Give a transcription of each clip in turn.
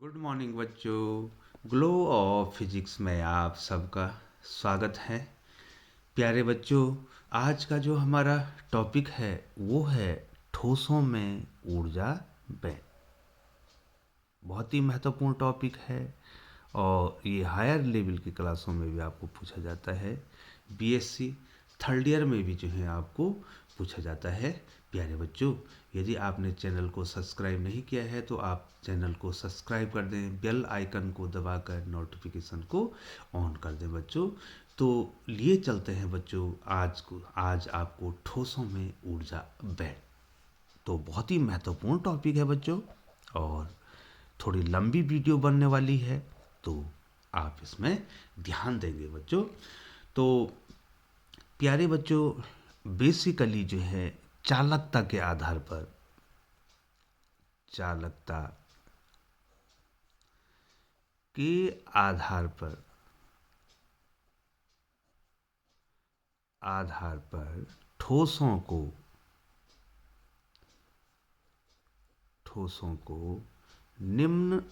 Good morning बच्चों। Glow of physics में आप सबका स्वागत है। प्यारे बच्चों, आज का जो हमारा टॉपिक है वो है ठोसों में ऊर्जा बैन। बहुत ही महत्वपूर्ण टॉपिक है और ये हायर लेवल की क्लासों में भी आपको पूछा जाता है। बीएससी थर्ड ईयर में भी जो है आपको पूछा जाता है। प्यारे बच्चों, यदि आपने चैनल को सब्सक्राइब नहीं किया है तो आप चैनल को सब्सक्राइब कर दें, बेल आइकन को दबाकर नोटिफिकेशन को ऑन कर दें बच्चों। तो लिए चलते हैं बच्चों, आज आपको ठोसों में ऊर्जा बैन। तो बहुत ही महत्वपूर्ण टॉपिक है बच्चों और थोड़ी लंबी वीडियो बनने वाली है, तो आप इसमें ध्यान देंगे बच्चों। तो प्यारे बच्चों, बेसिकली जो है चालकता के आधार पर, चालकता के आधार पर ठोसों को निम्नलिखित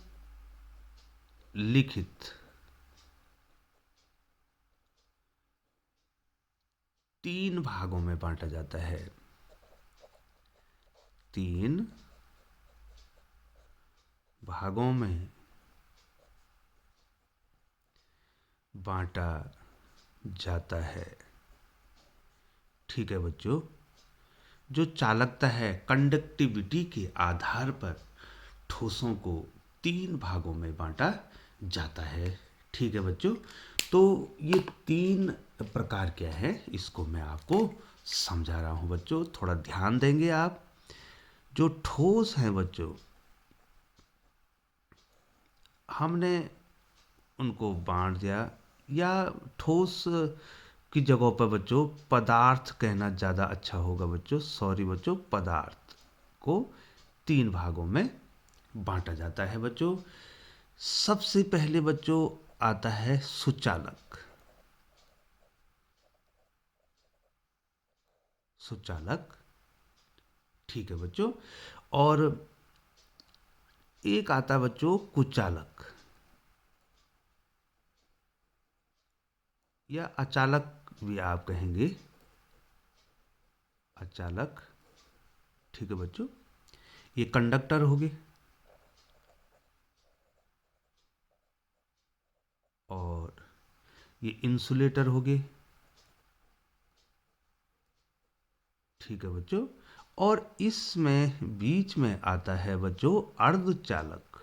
3 भागों में बांटा जाता है। 3 भागों में बांटा जाता है। ठीक है बच्चों, जो चालकता है, कंडक्टिविटी के आधार पर ठोसों को 3 भागों में बांटा जाता है। ठीक है बच्चों, तो ये 3 प्रकार क्या है इसको मैं आपको समझा रहा हूँ बच्चों, थोड़ा ध्यान देंगे आप। जो ठोस हैं बच्चों, हमने उनको बांट दिया, या ठोस की जगह पर बच्चों पदार्थ कहना ज़्यादा अच्छा होगा बच्चों। सॉरी बच्चों, पदार्थ को 3 भागों में बांटा जाता है बच्चों। सबसे पहले बच्चों आता है सुचालक। सुचालक, ठीक है बच्चों। और एक आता है बच्चों कुचालक या अचालक भी आप कहेंगे, अचालक। ठीक है बच्चों, ये कंडक्टर हो गए और ये इंसुलेटर हो गए। ठीक है बच्चों, और इसमें बीच में आता है बच्चों अर्धचालक।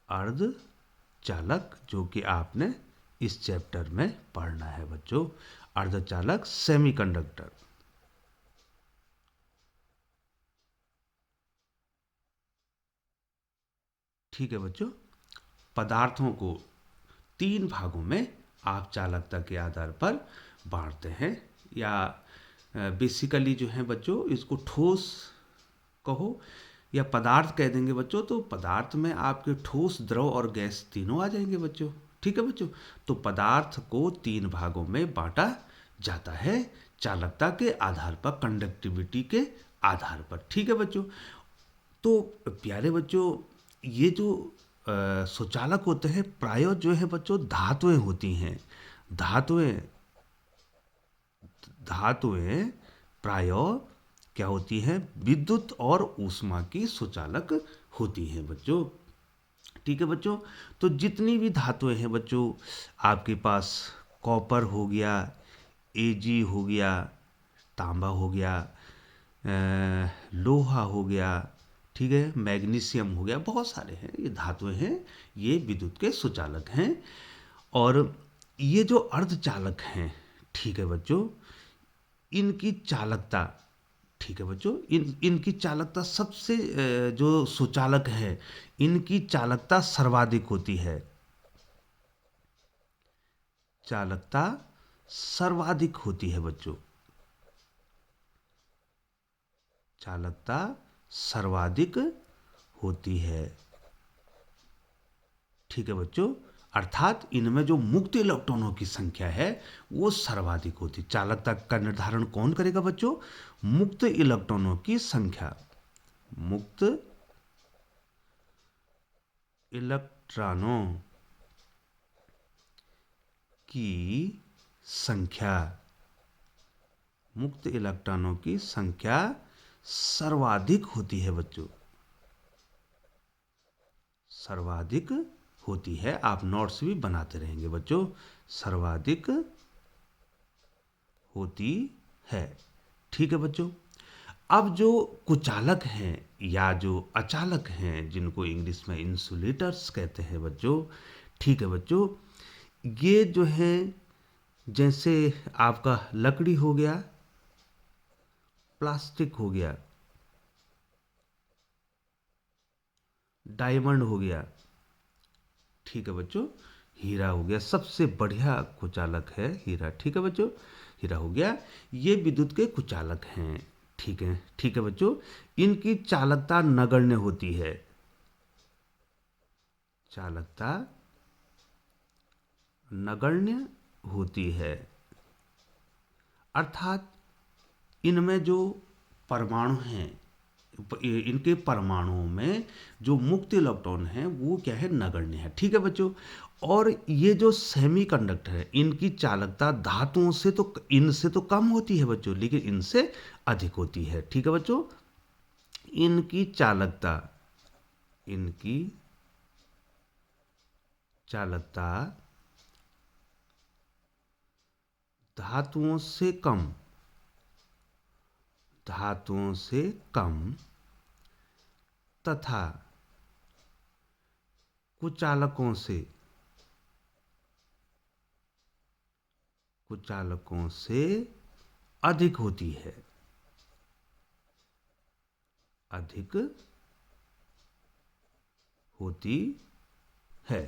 अर्धचालक जो कि आपने इस चैप्टर में पढ़ना है बच्चों, अर्धचालक सेमीकंडक्टर। ठीक है बच्चों, पदार्थों को 3 भागों में आप चालकता के आधार पर बांटते हैं, या बेसिकली जो है बच्चों इसको ठोस कहो या पदार्थ कह देंगे बच्चों। तो पदार्थ में आपके ठोस, द्रव और गैस तीनों आ जाएंगे बच्चों। ठीक है बच्चों, तो पदार्थ को 3 भागों में बांटा जाता है चालकता के आधार पर, कंडक्टिविटी के आधार पर। ठीक है बच्चों, तो प्यारे बच्चों, ये जो सुचालक होते हैं प्रायः जो है बच्चों धातुएं होती हैं। धातुएं धातुएं प्रायः क्या होती हैं, विद्युत और ऊष्मा की सुचालक होती हैं बच्चों। ठीक है बच्चों, तो जितनी भी धातुएं हैं बच्चों, आपके पास कॉपर हो गया, एजी हो गया, तांबा हो गया, लोहा हो गया, ठीक है, मैग्नीशियम हो गया, बहुत सारे हैं ये धातुएं हैं, ये विद्युत के सुचालक हैं। और ये जो अर्धचालक हैं, ठीक है बच्चों, इनकी चालकता, ठीक है बच्चों, इनकी चालकता सबसे जो सुचालक है इनकी चालकता सर्वाधिक होती है। चालकता सर्वाधिक होती है बच्चों, चालकता सर्वाधिक होती है। ठीक है बच्चों, अर्थात इनमें जो मुक्त इलेक्ट्रॉनों की संख्या है वो सर्वाधिक होती है। चालकता का निर्धारण कौन करेगा बच्चों? मुक्त इलेक्ट्रॉनों की संख्या। मुक्त इलेक्ट्रॉनों की संख्या, मुक्त इलेक्ट्रॉनों की संख्या सर्वाधिक होती है बच्चों, सर्वाधिक होती है। आप नोट्स भी बनाते रहेंगे बच्चों, सर्वाधिक होती है। ठीक है बच्चों। अब जो कुचालक हैं या जो अचालक हैं, जिनको इंग्लिश में इंसुलेटर्स कहते हैं बच्चों, ठीक है बच्चों, ये जो है जैसे आपका लकड़ी हो गया, प्लास्टिक हो गया, डायमंड हो गया, ठीक है बच्चों, हीरा हो गया, सबसे बढ़िया कुचालक है हीरा। ठीक है बच्चों, हीरा हो गया, ये विद्युत के कुचालक हैं। ठीक है, ठीक है बच्चों, इनकी चालकता नगण्य होती है, चालकता नगण्य होती है, अर्थात इनमें जो परमाणु हैं, इनके परमाणुओं में जो मुक्त इलेक्ट्रॉन हैं वो क्या है, नगण्य है। ठीक है बच्चों। और ये जो सेमीकंडक्टर है, इनकी चालकता धातुओं से तो, इनसे तो कम होती है बच्चों, लेकिन इनसे अधिक होती है। ठीक है बच्चों, इनकी चालकता, इनकी चालकता धातुओं से कम, धातुओं से कम तथा कुचालकों से, कुचालकों से अधिक होती है, अधिक होती है।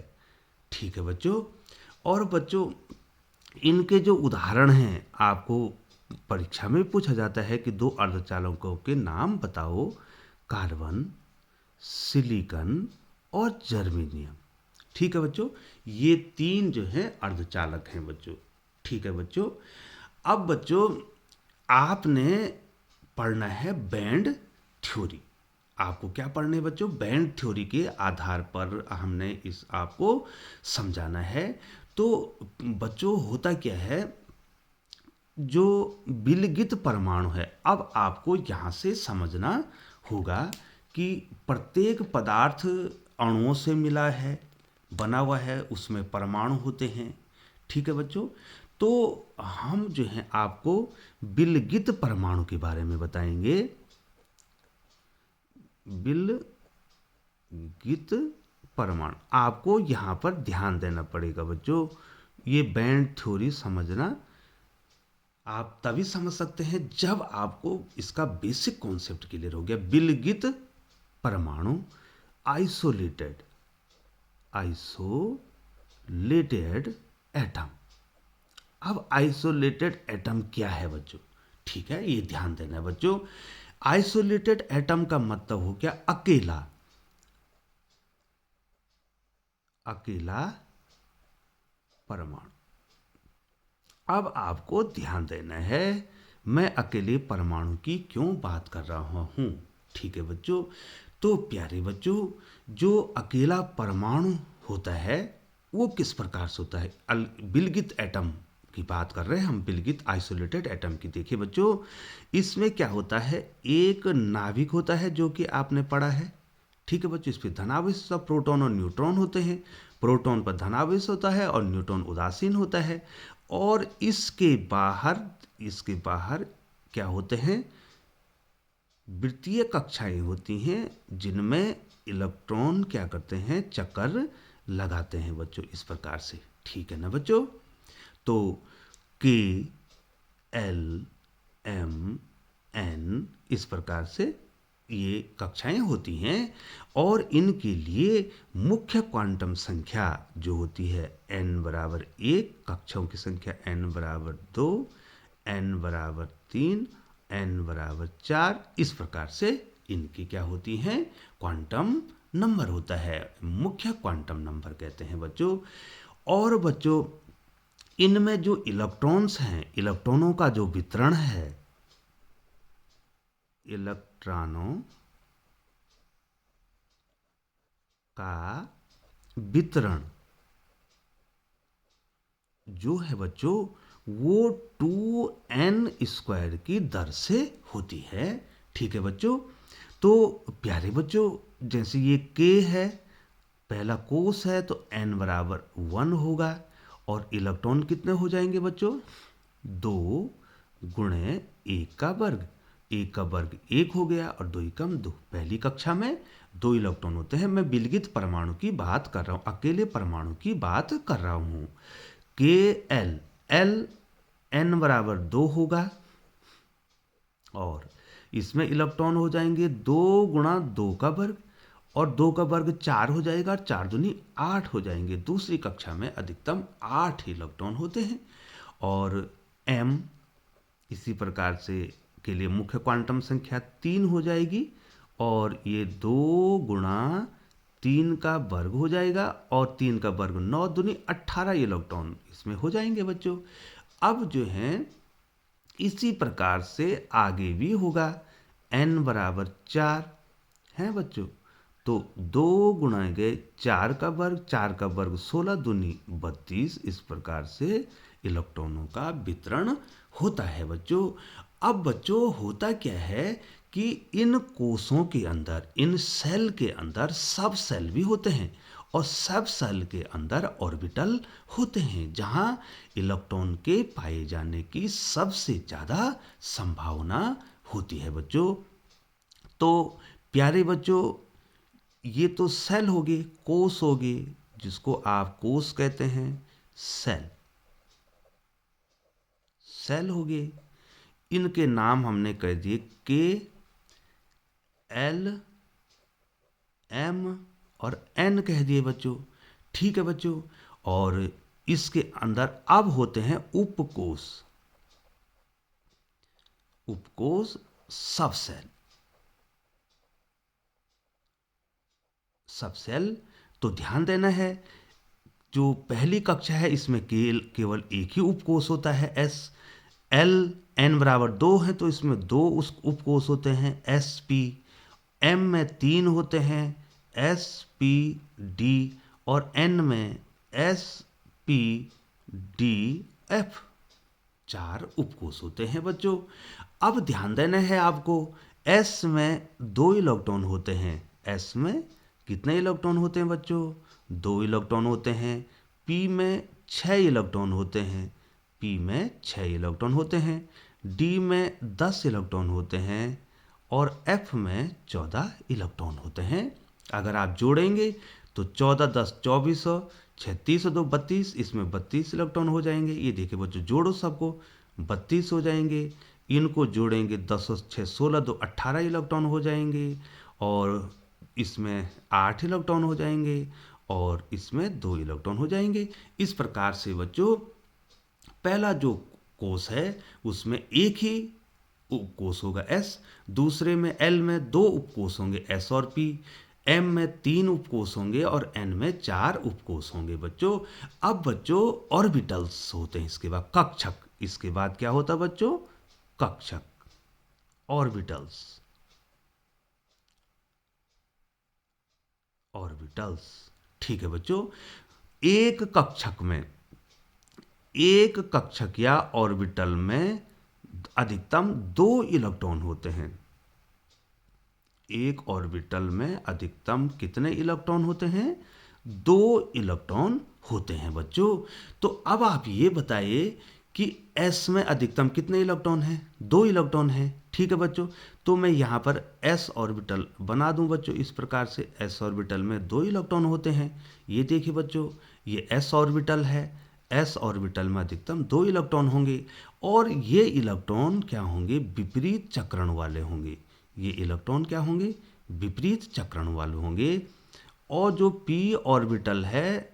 ठीक है बच्चों। और बच्चों इनके जो उदाहरण हैं, आपको परीक्षा में पूछा जाता है कि दो अर्धचालकों के नाम बताओ, कार्बन, सिलिकॉन और जर्मेनियम। ठीक है बच्चों, ये तीन जो हैं अर्धचालक हैं बच्चों। ठीक है बच्चों। अब बच्चों आपने पढ़ना है बैंड थ्योरी। आपको क्या पढ़ना है बच्चों, बैंड थ्योरी के आधार पर हमने इस आपको समझाना है। तो बच्चों होता क्या है, जो विलगित परमाणु है, अब आपको यहाँ से समझना होगा कि प्रत्येक पदार्थ अणुओं से मिला है, बना हुआ है, उसमें परमाणु होते हैं। ठीक है बच्चों। तो हम जो है आपको विलगित परमाणु के बारे में बताएंगे। विलगित परमाणु, आपको यहाँ पर ध्यान देना पड़ेगा बच्चों। ये बैंड थ्योरी समझना आप तभी समझ सकते हैं जब आपको इसका बेसिक कॉन्सेप्ट क्लियर हो गया। विलगित परमाणु, आइसोलेटेड, आइसोलेटेड एटम। अब आइसोलेटेड एटम क्या है बच्चों, ठीक है, ये ध्यान देना है बच्चों। आइसोलेटेड एटम का मतलब हो गया अकेला, अकेला परमाणु। अब आपको ध्यान देना है, मैं अकेले परमाणु की क्यों बात कर रहा हूं। ठीक है बच्चों। तो प्यारे बच्चों, जो अकेला परमाणु होता है वो किस प्रकार से होता है, विलगित एटम की बात कर रहे हैं हम, विलगित आइसोलेटेड एटम की। देखिए बच्चों, इसमें क्या होता है, एक नाभिक होता है जो कि आपने पढ़ा है। ठीक है बच्चों, इस पर धनावेश प्रोटॉन और न्यूट्रॉन होते हैं। प्रोटॉन पर धनावेश होता है और न्यूट्रॉन उदासीन होता है। और इसके बाहर, इसके बाहर क्या होते हैं, वृत्तीय कक्षाएं होती हैं जिनमें इलेक्ट्रॉन क्या करते हैं, चक्कर लगाते हैं बच्चों, इस प्रकार से। ठीक है ना बच्चों। तो के, एल, एम, एन, इस प्रकार से ये कक्षाएं होती हैं। और इनके लिए मुख्य क्वांटम संख्या जो होती है n बराबर 1, कक्षाओं की संख्या n बराबर 2, n बराबर 3, n बराबर 4, इस प्रकार से इनकी क्या होती हैं, क्वांटम नंबर होता है, मुख्य क्वांटम नंबर कहते हैं बच्चों। और बच्चों इनमें जो इलेक्ट्रॉन्स हैं, इलेक्ट्रॉनों का जो वितरण है, इलेक्ट्रॉनों का वितरण जो है बच्चों वो 2n² की दर से होती है। ठीक है बच्चों। तो प्यारे बच्चों, जैसे ये k है, पहला कोस है, तो n बराबर 1 होगा। और इलेक्ट्रॉन कितने हो जाएंगे बच्चों? 2 गुणे एक का वर्ग। एक का वर्ग एक हो गया और दो एकम दो। पहली कक्षा में 2 इलेक्ट्रॉन होते हैं। मैं विलगित परमाणु की बात कर रहा हूँ, अकेले परमाणु की बात कर रहा हूँ। के एल एल n बराबर 2 होगा और इसमें इलेक्ट्रॉन हो जाएंगे 2 गुणा 2 का वर्ग और 2 का वर्ग 4 हो जाएगा और 4 दूनी 8 हो जाएंगे। दूसरी कक्षा में अधिकतम 8 इलेक्ट्रॉन होते हैं। और m इसी प्रकार से के लिए मुख्य क्वांटम संख्या 3 हो जाएगी और ये 2 गुणा 3 का वर्ग हो जाएगा और 3 का वर्ग 9 दूनी 18 इलेक्ट्रॉन इसमें हो जाएंगे बच्चों। अब जो है इसी प्रकार से आगे भी होगा। n बराबर 4 है बच्चों, तो 2 गुणा गए 4 का वर्ग, 4 का वर्ग 16 दूनी 32। इस प्रकार से इलेक्ट्रॉनों का वितरण होता है बच्चों। अब बच्चों होता क्या है कि इन कोषों के अंदर, इन सेल के अंदर सब सेल भी होते हैं और सब सेल के अंदर ऑर्बिटल होते हैं जहां इलेक्ट्रॉन के पाए जाने की सबसे ज़्यादा संभावना होती है बच्चों। तो प्यारे बच्चों, ये तो सेल हो गए, कोष हो गए, जिसको आप कोष कहते हैं, सेल सेल हो गए। इनके नाम हमने कह दिए के एल एम और एन कह दिए बच्चों। ठीक है बच्चों। और इसके अंदर अब होते हैं उपकोष। उपकोष सब सेल, सब सेल। तो ध्यान देना है, जो पहली कक्षा है इसमें केवल एक ही उपकोष होता है, एस। एल एन बराबर 2 है तो इसमें 2 उस उपकोष होते हैं, एस पी। एम में 3 होते हैं, एस पी डी। और एन में एस पी डी एफ। 4 उपकोष होते हैं बच्चों। अब ध्यान देना है आपको, एस में 2 इलेक्ट्रॉन होते हैं। एस में कितने इलेक्ट्रॉन होते हैं बच्चों? 2 इलेक्ट्रॉन होते हैं। पी में 6 इलेक्ट्रॉन होते हैं। पी में 6 इलेक्ट्रॉन होते हैं। डी में 10 इलेक्ट्रॉन होते हैं और एफ में 14 इलेक्ट्रॉन होते हैं। अगर आप जोड़ेंगे तो 14 10 2400, 36 2 32, इसमें 32 इलेक्ट्रॉन हो जाएंगे। ये देखिए बच्चों, जोड़ो सबको, 32 हो जाएंगे। इनको जोड़ेंगे 10 और 6 16 2 18 इलेक्ट्रॉन हो जाएंगे और इसमें 8 इलेक्ट्रॉन हो जाएंगे और इसमें 2 इलेक्ट्रॉन हो जाएंगे। इस प्रकार से बच्चों पहला जो कोष है उसमें एक ही उपकोष होगा, एस। दूसरे में एल में 2 उपकोष होंगे, एस और पी। एम में 3 उपकोष होंगे और एन में 4 उपकोष होंगे बच्चों। अब बच्चों ऑर्बिटल्स होते हैं, इसके बाद कक्षक। इसके बाद क्या होता है बच्चों? कक्षक, ऑर्बिटल्स। ऑर्बिटल्स, ठीक है बच्चों। एक कक्षक में, एक कक्षक या ऑर्बिटल में अधिकतम 2 इलेक्ट्रॉन होते हैं। एक ऑर्बिटल में अधिकतम कितने इलेक्ट्रॉन होते हैं? 2 इलेक्ट्रॉन होते हैं बच्चों। तो अब आप ये बताइए कि एस में अधिकतम कितने इलेक्ट्रॉन हैं? 2 इलेक्ट्रॉन हैं। ठीक है बच्चों। तो मैं यहाँ पर एस ऑर्बिटल बना दूं बच्चों इस प्रकार से। एस ऑर्बिटल में 2 इलेक्ट्रॉन होते हैं। ये देखिए बच्चों, ये एस ऑर्बिटल है। एस ऑर्बिटल में अधिकतम 2 इलेक्ट्रॉन होंगे और ये इलेक्ट्रॉन क्या होंगे? विपरीत चक्रण वाले होंगे। ये इलेक्ट्रॉन क्या होंगे? विपरीत चक्रण वाले होंगे। और जो पी ऑर्बिटल है,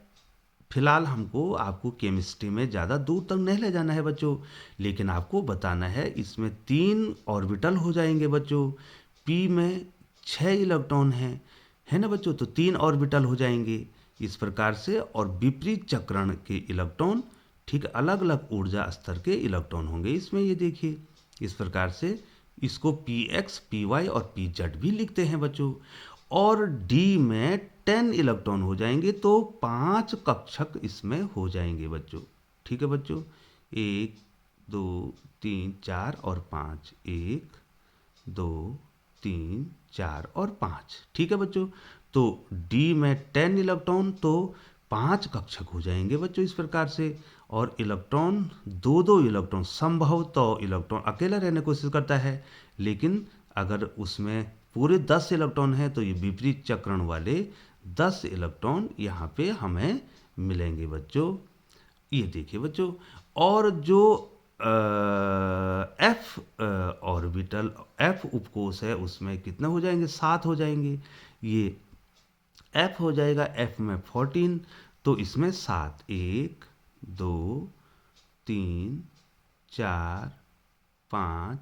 फिलहाल हमको आपको केमिस्ट्री में ज़्यादा दूर तक नहीं ले जाना है बच्चों, लेकिन आपको बताना है इसमें 3 ऑर्बिटल हो जाएंगे बच्चों। पी में 6 इलेक्ट्रॉन है ना बच्चों, तो 3 ऑर्बिटल हो जाएंगे इस प्रकार से। और विपरीत चक्रण के इलेक्ट्रॉन, ठीक, अलग अलग ऊर्जा स्तर के इलेक्ट्रॉन होंगे इसमें। ये देखिए इस प्रकार से इसको पी एक्स, पी वाई और पी जेड भी लिखते हैं बच्चों। और डी में 10 इलेक्ट्रॉन हो जाएंगे, तो 5 कक्षक इसमें हो जाएंगे बच्चों। ठीक है बच्चों, 1 2 3 4 और 5, 1 2 3 4 और 5। ठीक है बच्चों, तो डी में 10 इलेक्ट्रॉन, तो 5 कक्षक हो जाएंगे बच्चों इस प्रकार से। और इलेक्ट्रॉन दो दो इलेक्ट्रॉन, संभवतः इलेक्ट्रॉन अकेला रहने की कोशिश करता है, लेकिन अगर उसमें पूरे 10 इलेक्ट्रॉन हैं तो ये विपरीत चक्रण वाले 10 इलेक्ट्रॉन यहाँ पे हमें मिलेंगे बच्चों। ये देखिए बच्चों, और जो एफ ऑर्बिटल, एफ उपकोष है, उसमें कितने हो जाएंगे? 7 हो जाएंगे। ये एफ हो जाएगा, एफ में 14, तो इसमें 7, 1 2 3 4 5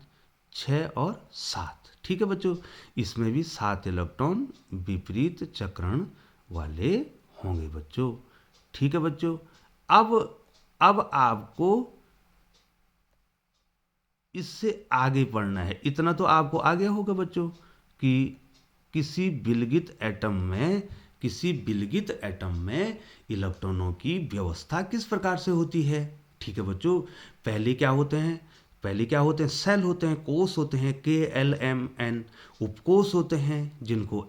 6 और 7। ठीक है बच्चों, इसमें भी 7 इलेक्ट्रॉन विपरीत चक्रण वाले होंगे बच्चों। ठीक है बच्चों, अब आपको इससे आगे पढ़ना है। इतना तो आपको आगे होगा बच्चों कि किसी विलगित एटम में इलेक्ट्रॉनों की व्यवस्था किस प्रकार से होती है। ठीक है बच्चों, पहले क्या होते हैं? सेल होते हैं, कोष होते हैं, KLMN, उपकोष होते हैं जिनको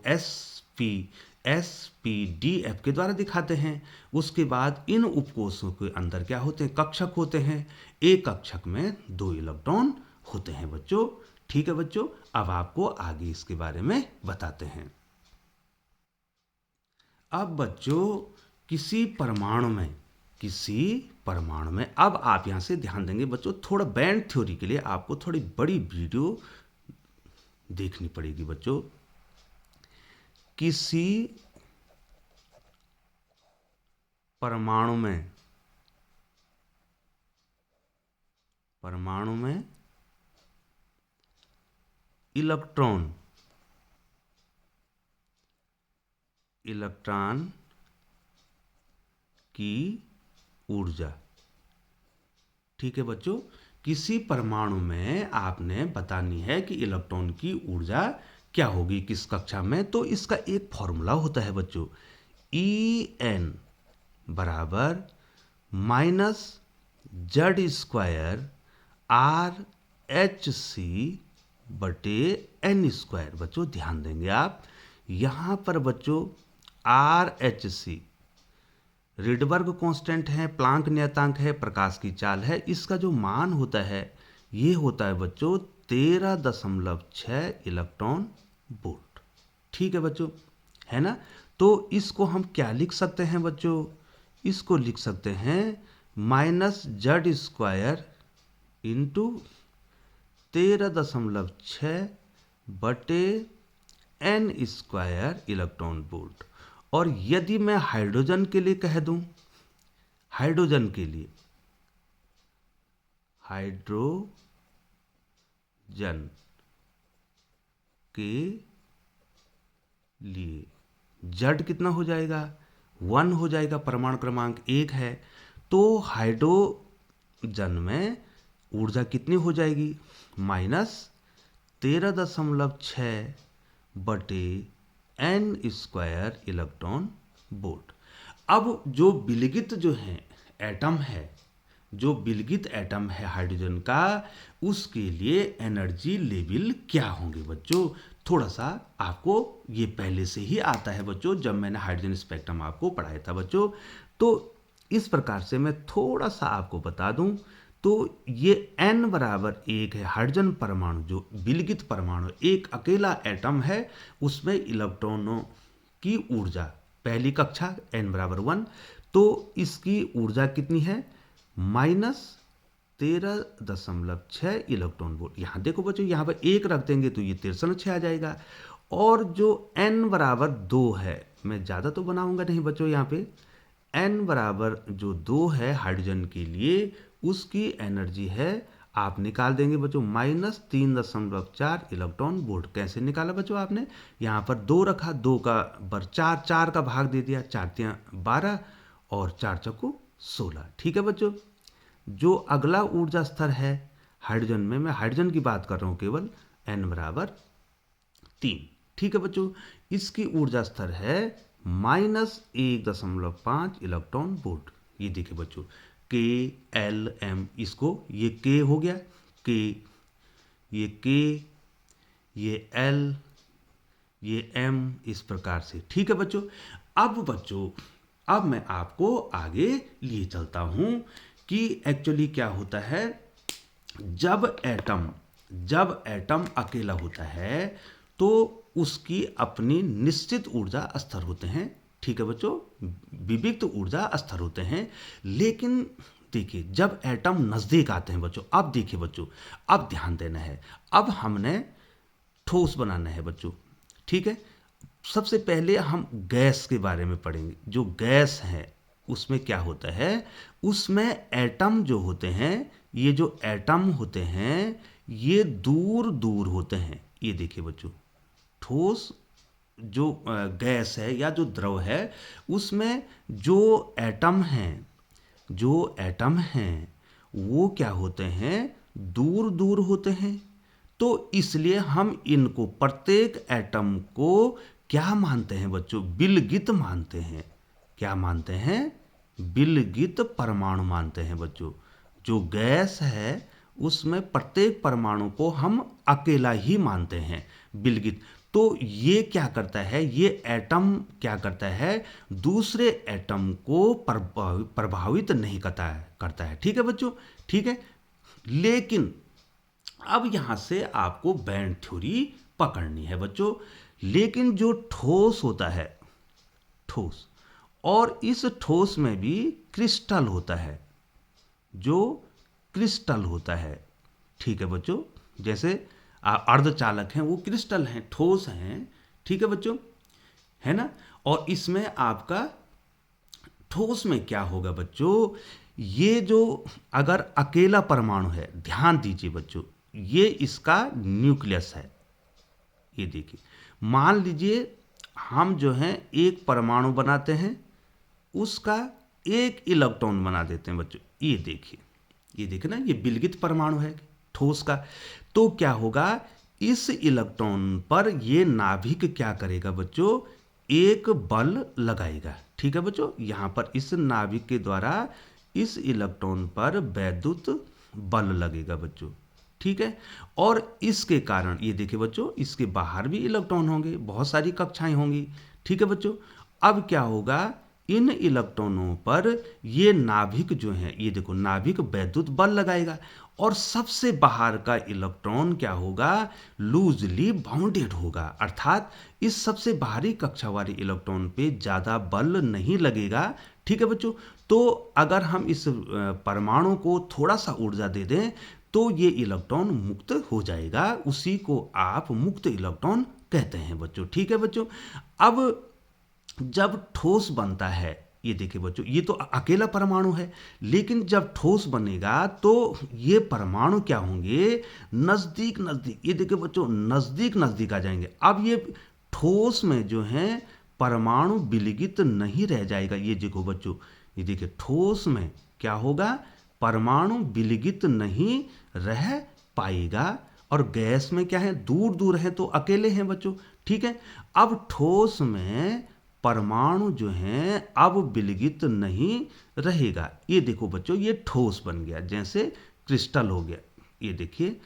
SPDF के द्वारा दिखाते हैं। उसके बाद इन उपकोषों के अंदर क्या होते हैं? कक्षक होते हैं। एक कक्षक में 2 इलेक्ट्रॉन होते हैं बच्चों। ठीक है बच्चों, अब आपको आगे इसके बारे में बताते हैं। अब बच्चों, किसी परमाणु में अब आप यहां से ध्यान देंगे बच्चों, थोड़ा बैंड थ्योरी के लिए आपको थोड़ी बड़ी वीडियो देखनी पड़ेगी बच्चों। किसी परमाणु में इलेक्ट्रॉन की ऊर्जा। ठीक है बच्चों, किसी परमाणु में आपने बतानी है कि इलेक्ट्रॉन की ऊर्जा क्या होगी किस कक्षा में, तो इसका एक फॉर्मूला होता है बच्चों, En बराबर -Z² RH (n²). बच्चों ध्यान देंगे आप, यहां पर बच्चों RH रिडबर्ग कांस्टेंट है, प्लांक नियतांक है, प्रकाश की चाल है। इसका जो मान होता है ये होता है बच्चों 13.6 इलेक्ट्रॉन वोल्ट। ठीक है बच्चों, है ना? तो इसको हम क्या लिख सकते हैं बच्चों? इसको लिख सकते हैं -Z² इंटू 13.6 बटे n² इलेक्ट्रॉन वोल्ट। और यदि मैं हाइड्रोजन के लिए कह दूं, हाइड्रोजन के लिए Z कितना हो जाएगा? 1 हो जाएगा, परमाणु क्रमांक 1 है। तो हाइड्रोजन में ऊर्जा कितनी हो जाएगी? -13.6 बटे n² इलेक्ट्रॉन वोल्ट। अब जो विलगित एटम है हाइड्रोजन का, उसके लिए एनर्जी लेवल क्या होंगे बच्चों? थोड़ा सा आपको ये पहले से ही आता है बच्चों, जब मैंने हाइड्रोजन स्पेक्ट्रम आपको पढ़ाया था बच्चों। तो इस प्रकार से मैं थोड़ा सा आपको बता दूं, तो ये n बराबर 1 है। हाइड्रोजन परमाणु, जो विलगित परमाणु, एक अकेला एटम है, उसमें इलेक्ट्रॉनों की ऊर्जा पहली कक्षा n बराबर 1, तो इसकी ऊर्जा कितनी है? -13.6 इलेक्ट्रॉन वोल्ट। यहाँ देखो बच्चों, यहाँ पर 1 रख देंगे तो ये 13.6 आ जाएगा। और जो n बराबर 2 है, मैं ज़्यादा तो बनाऊंगा नहीं बच्चों, यहाँ पे n बराबर जो 2 है हाइड्रोजन के लिए, उसकी एनर्जी है, आप निकाल देंगे बच्चों -3.4 इलेक्ट्रॉन वोल्ट। कैसे निकाला बच्चों? आपने यहाँ पर 2 रखा, 2 का बर 4, 4 का भाग दे दिया, 4 × 12 और 4 चौको 16। ठीक है बच्चों, जो अगला ऊर्जा स्तर है हाइड्रोजन में, मैं हाइड्रोजन की बात कर रहा हूँ केवल, n बराबर 3। ठीक है बच्चों, इसकी ऊर्जा स्तर है -1.5 इलेक्ट्रॉन वोल्ट। ये देखिए बच्चों, के एल एम, इसको ये के हो गया, के, ये के, ये एल, ये एम, इस प्रकार से। ठीक है बच्चों, अब बच्चों, अब मैं आपको आगे लिए चलता हूं कि एक्चुअली क्या होता है। जब एटम अकेला होता है तो उसकी अपनी निश्चित ऊर्जा स्तर होते हैं। ठीक है बच्चों, विविक्त ऊर्जा स्तर होते हैं। लेकिन देखिए, जब एटम नजदीक आते हैं बच्चों, अब देखिए बच्चों, अब ध्यान देना है, अब हमने ठोस बनाना है बच्चों। ठीक है, सबसे पहले हम गैस के बारे में पढ़ेंगे। जो गैस है उसमें क्या होता है, उसमें एटम जो होते हैं, ये जो एटम होते हैं ये दूर दूर होते हैं। ये देखिए बच्चों, ठोस जो गैस है या जो द्रव है, उसमें जो एटम हैं वो क्या होते हैं, दूर दूर होते हैं। तो इसलिए हम इनको, प्रत्येक एटम को क्या मानते हैं बच्चों, विलगित मानते हैं। क्या मानते हैं, विलगित परमाणु मानते हैं बच्चों। जो गैस है उसमें प्रत्येक परमाणु को हम अकेला ही मानते हैं, विलगित। तो ये क्या करता है, ये एटम क्या करता है, दूसरे एटम को प्रभावित नहीं करता है। ठीक है बच्चों, ठीक है। लेकिन अब यहां से आपको बैंड थ्योरी पकड़नी है बच्चों। लेकिन जो ठोस होता है, ठोस, और इस ठोस में भी क्रिस्टल होता है, जो क्रिस्टल होता है। ठीक है बच्चों, जैसे अर्धचालक हैं वो क्रिस्टल हैं, ठोस हैं। ठीक है बच्चों, है ना। और इसमें आपका ठोस में क्या होगा बच्चों, ये जो अगर अकेला परमाणु है, ध्यान दीजिए बच्चों, ये इसका न्यूक्लियस है। ये देखिए, मान लीजिए हम जो है एक परमाणु बनाते हैं, उसका एक इलेक्ट्रॉन बना देते हैं बच्चों। ये देखिए ना, ये विलगित परमाणु है ठोस का। तो क्या होगा, इस इलेक्ट्रॉन पर ये नाभिक क्या करेगा बच्चों, एक बल लगाएगा। ठीक है बच्चों, यहां पर इस नाभिक के द्वारा इस इलेक्ट्रॉन पर वैद्युत बल लगेगा बच्चों। ठीक है, और इसके कारण ये देखिए बच्चों, इसके बाहर भी इलेक्ट्रॉन होंगे, बहुत सारी कक्षाएं होंगी। ठीक है बच्चों, अब क्या होगा, इन इलेक्ट्रॉनों पर ये नाभिक जो है, ये देखो नाभिक वैद्युत बल लगाएगा, और सबसे बाहर का इलेक्ट्रॉन क्या होगा, लूजली बाउंडेड होगा। अर्थात इस सबसे बाहरी कक्षा वाले इलेक्ट्रॉन पे ज़्यादा बल नहीं लगेगा। ठीक है बच्चों, तो अगर हम इस परमाणु को थोड़ा सा ऊर्जा दे दें तो ये इलेक्ट्रॉन मुक्त हो जाएगा। उसी को आप मुक्त इलेक्ट्रॉन कहते हैं बच्चों। ठीक है बच्चों, अब जब ठोस बनता है, ये देखिए बच्चों, ये तो अकेला परमाणु है, लेकिन जब ठोस बनेगा तो ये परमाणु क्या होंगे, नजदीक नजदीक, ये देखिए बच्चों, नजदीक नजदीक आ जाएंगे। अब ये ठोस में जो है परमाणु विलगित नहीं रह जाएगा। ये देखो बच्चों, ये देखिए, ठोस में क्या होगा, परमाणु विलगित नहीं रह पाएगा। और गैस में क्या है, दूर दूर है तो अकेले हैं बच्चों। ठीक है, अब ठोस में परमाणु जो है अब विलगित नहीं रहेगा। ये देखो बच्चों, ये ठोस बन गया, जैसे क्रिस्टल हो गया। ये देखिए,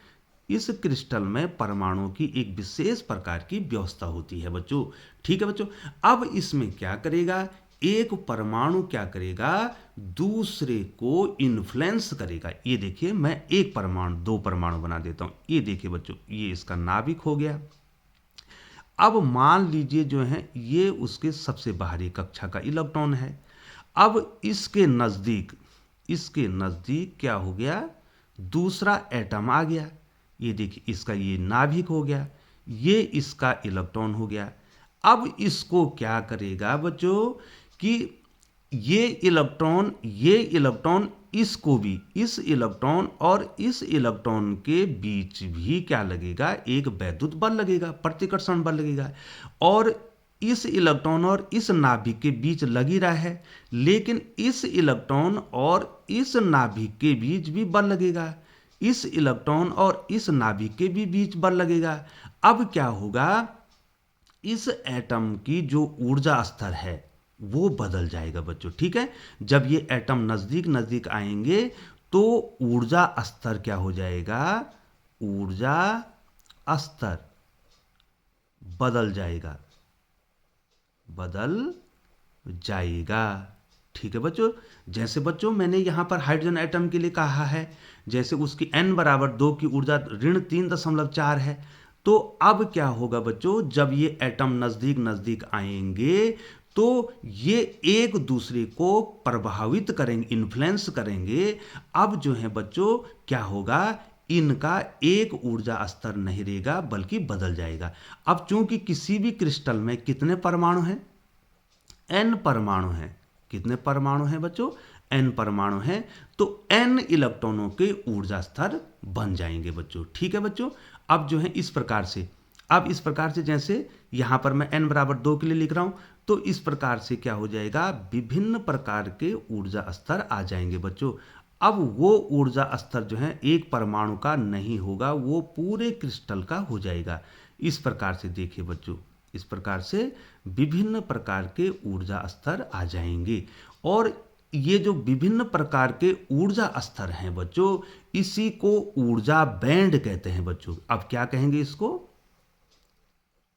इस क्रिस्टल में परमाणु की एक विशेष प्रकार की व्यवस्था होती है बच्चों। ठीक है बच्चों, अब इसमें क्या करेगा, एक परमाणु क्या करेगा, दूसरे को इन्फ्लुएंस करेगा। ये देखिए, मैं एक परमाणु, दो परमाणु बना देता हूं। ये देखिए बच्चों, ये इसका नाभिक हो गया। अब मान लीजिए जो है ये उसके सबसे बाहरी कक्षा का इलेक्ट्रॉन है। अब इसके नजदीक क्या हो गया, दूसरा एटम आ गया। ये देखिए, इसका ये नाभिक हो गया, ये इसका इलेक्ट्रॉन हो गया। अब इसको क्या करेगा बच्चों कि ये इलेक्ट्रॉन इसको भी, इस इलेक्ट्रॉन और इस इलेक्ट्रॉन के बीच भी क्या लगेगा, एक वैद्युत बल लगेगा, प्रतिकर्षण बल लगेगा। और इस इलेक्ट्रॉन और इस नाभिक के बीच लग ही रहा है, लेकिन इस इलेक्ट्रॉन और इस नाभिक के बीच भी बल लगेगा, इस इलेक्ट्रॉन और इस नाभिक के भी बीच बल लगेगा। अब क्या होगा, इस एटम की जो ऊर्जा स्तर है वो बदल जाएगा बच्चों। ठीक है, जब ये एटम नजदीक नजदीक आएंगे तो ऊर्जा स्तर क्या हो जाएगा, ऊर्जा स्तर बदल जाएगा, बदल जाएगा। ठीक है बच्चों, जैसे बच्चों मैंने यहां पर हाइड्रोजन एटम के लिए कहा है, जैसे उसकी n बराबर 2 की ऊर्जा ऋण 3.4 है। तो अब क्या होगा बच्चों, जब ये एटम नजदीक नजदीक आएंगे तो ये एक दूसरे को प्रभावित करेंगे, इन्फ्लुएंस करेंगे। अब जो है बच्चों क्या होगा, इनका एक ऊर्जा स्तर नहीं रहेगा बल्कि बदल जाएगा। अब चूंकि किसी भी क्रिस्टल में कितने परमाणु हैं, n परमाणु हैं। कितने परमाणु हैं बच्चों, n परमाणु हैं। तो n इलेक्ट्रॉनों के ऊर्जा स्तर बन जाएंगे बच्चों। ठीक है बच्चों, अब जो है इस प्रकार से, अब इस प्रकार से जैसे यहां पर मैं n बराबर 2 के लिए लिख रहा हूं, तो इस प्रकार से क्या हो जाएगा, विभिन्न प्रकार के ऊर्जा स्तर आ जाएंगे बच्चों। अब वो ऊर्जा स्तर जो है एक परमाणु का नहीं होगा, वो पूरे क्रिस्टल का हो जाएगा। इस प्रकार से देखिए बच्चों, इस प्रकार से विभिन्न प्रकार के ऊर्जा स्तर आ जाएंगे। और ये जो विभिन्न प्रकार के ऊर्जा स्तर हैं बच्चों, इसी को ऊर्जा बैंड कहते हैं बच्चों। अब क्या कहेंगे इसको,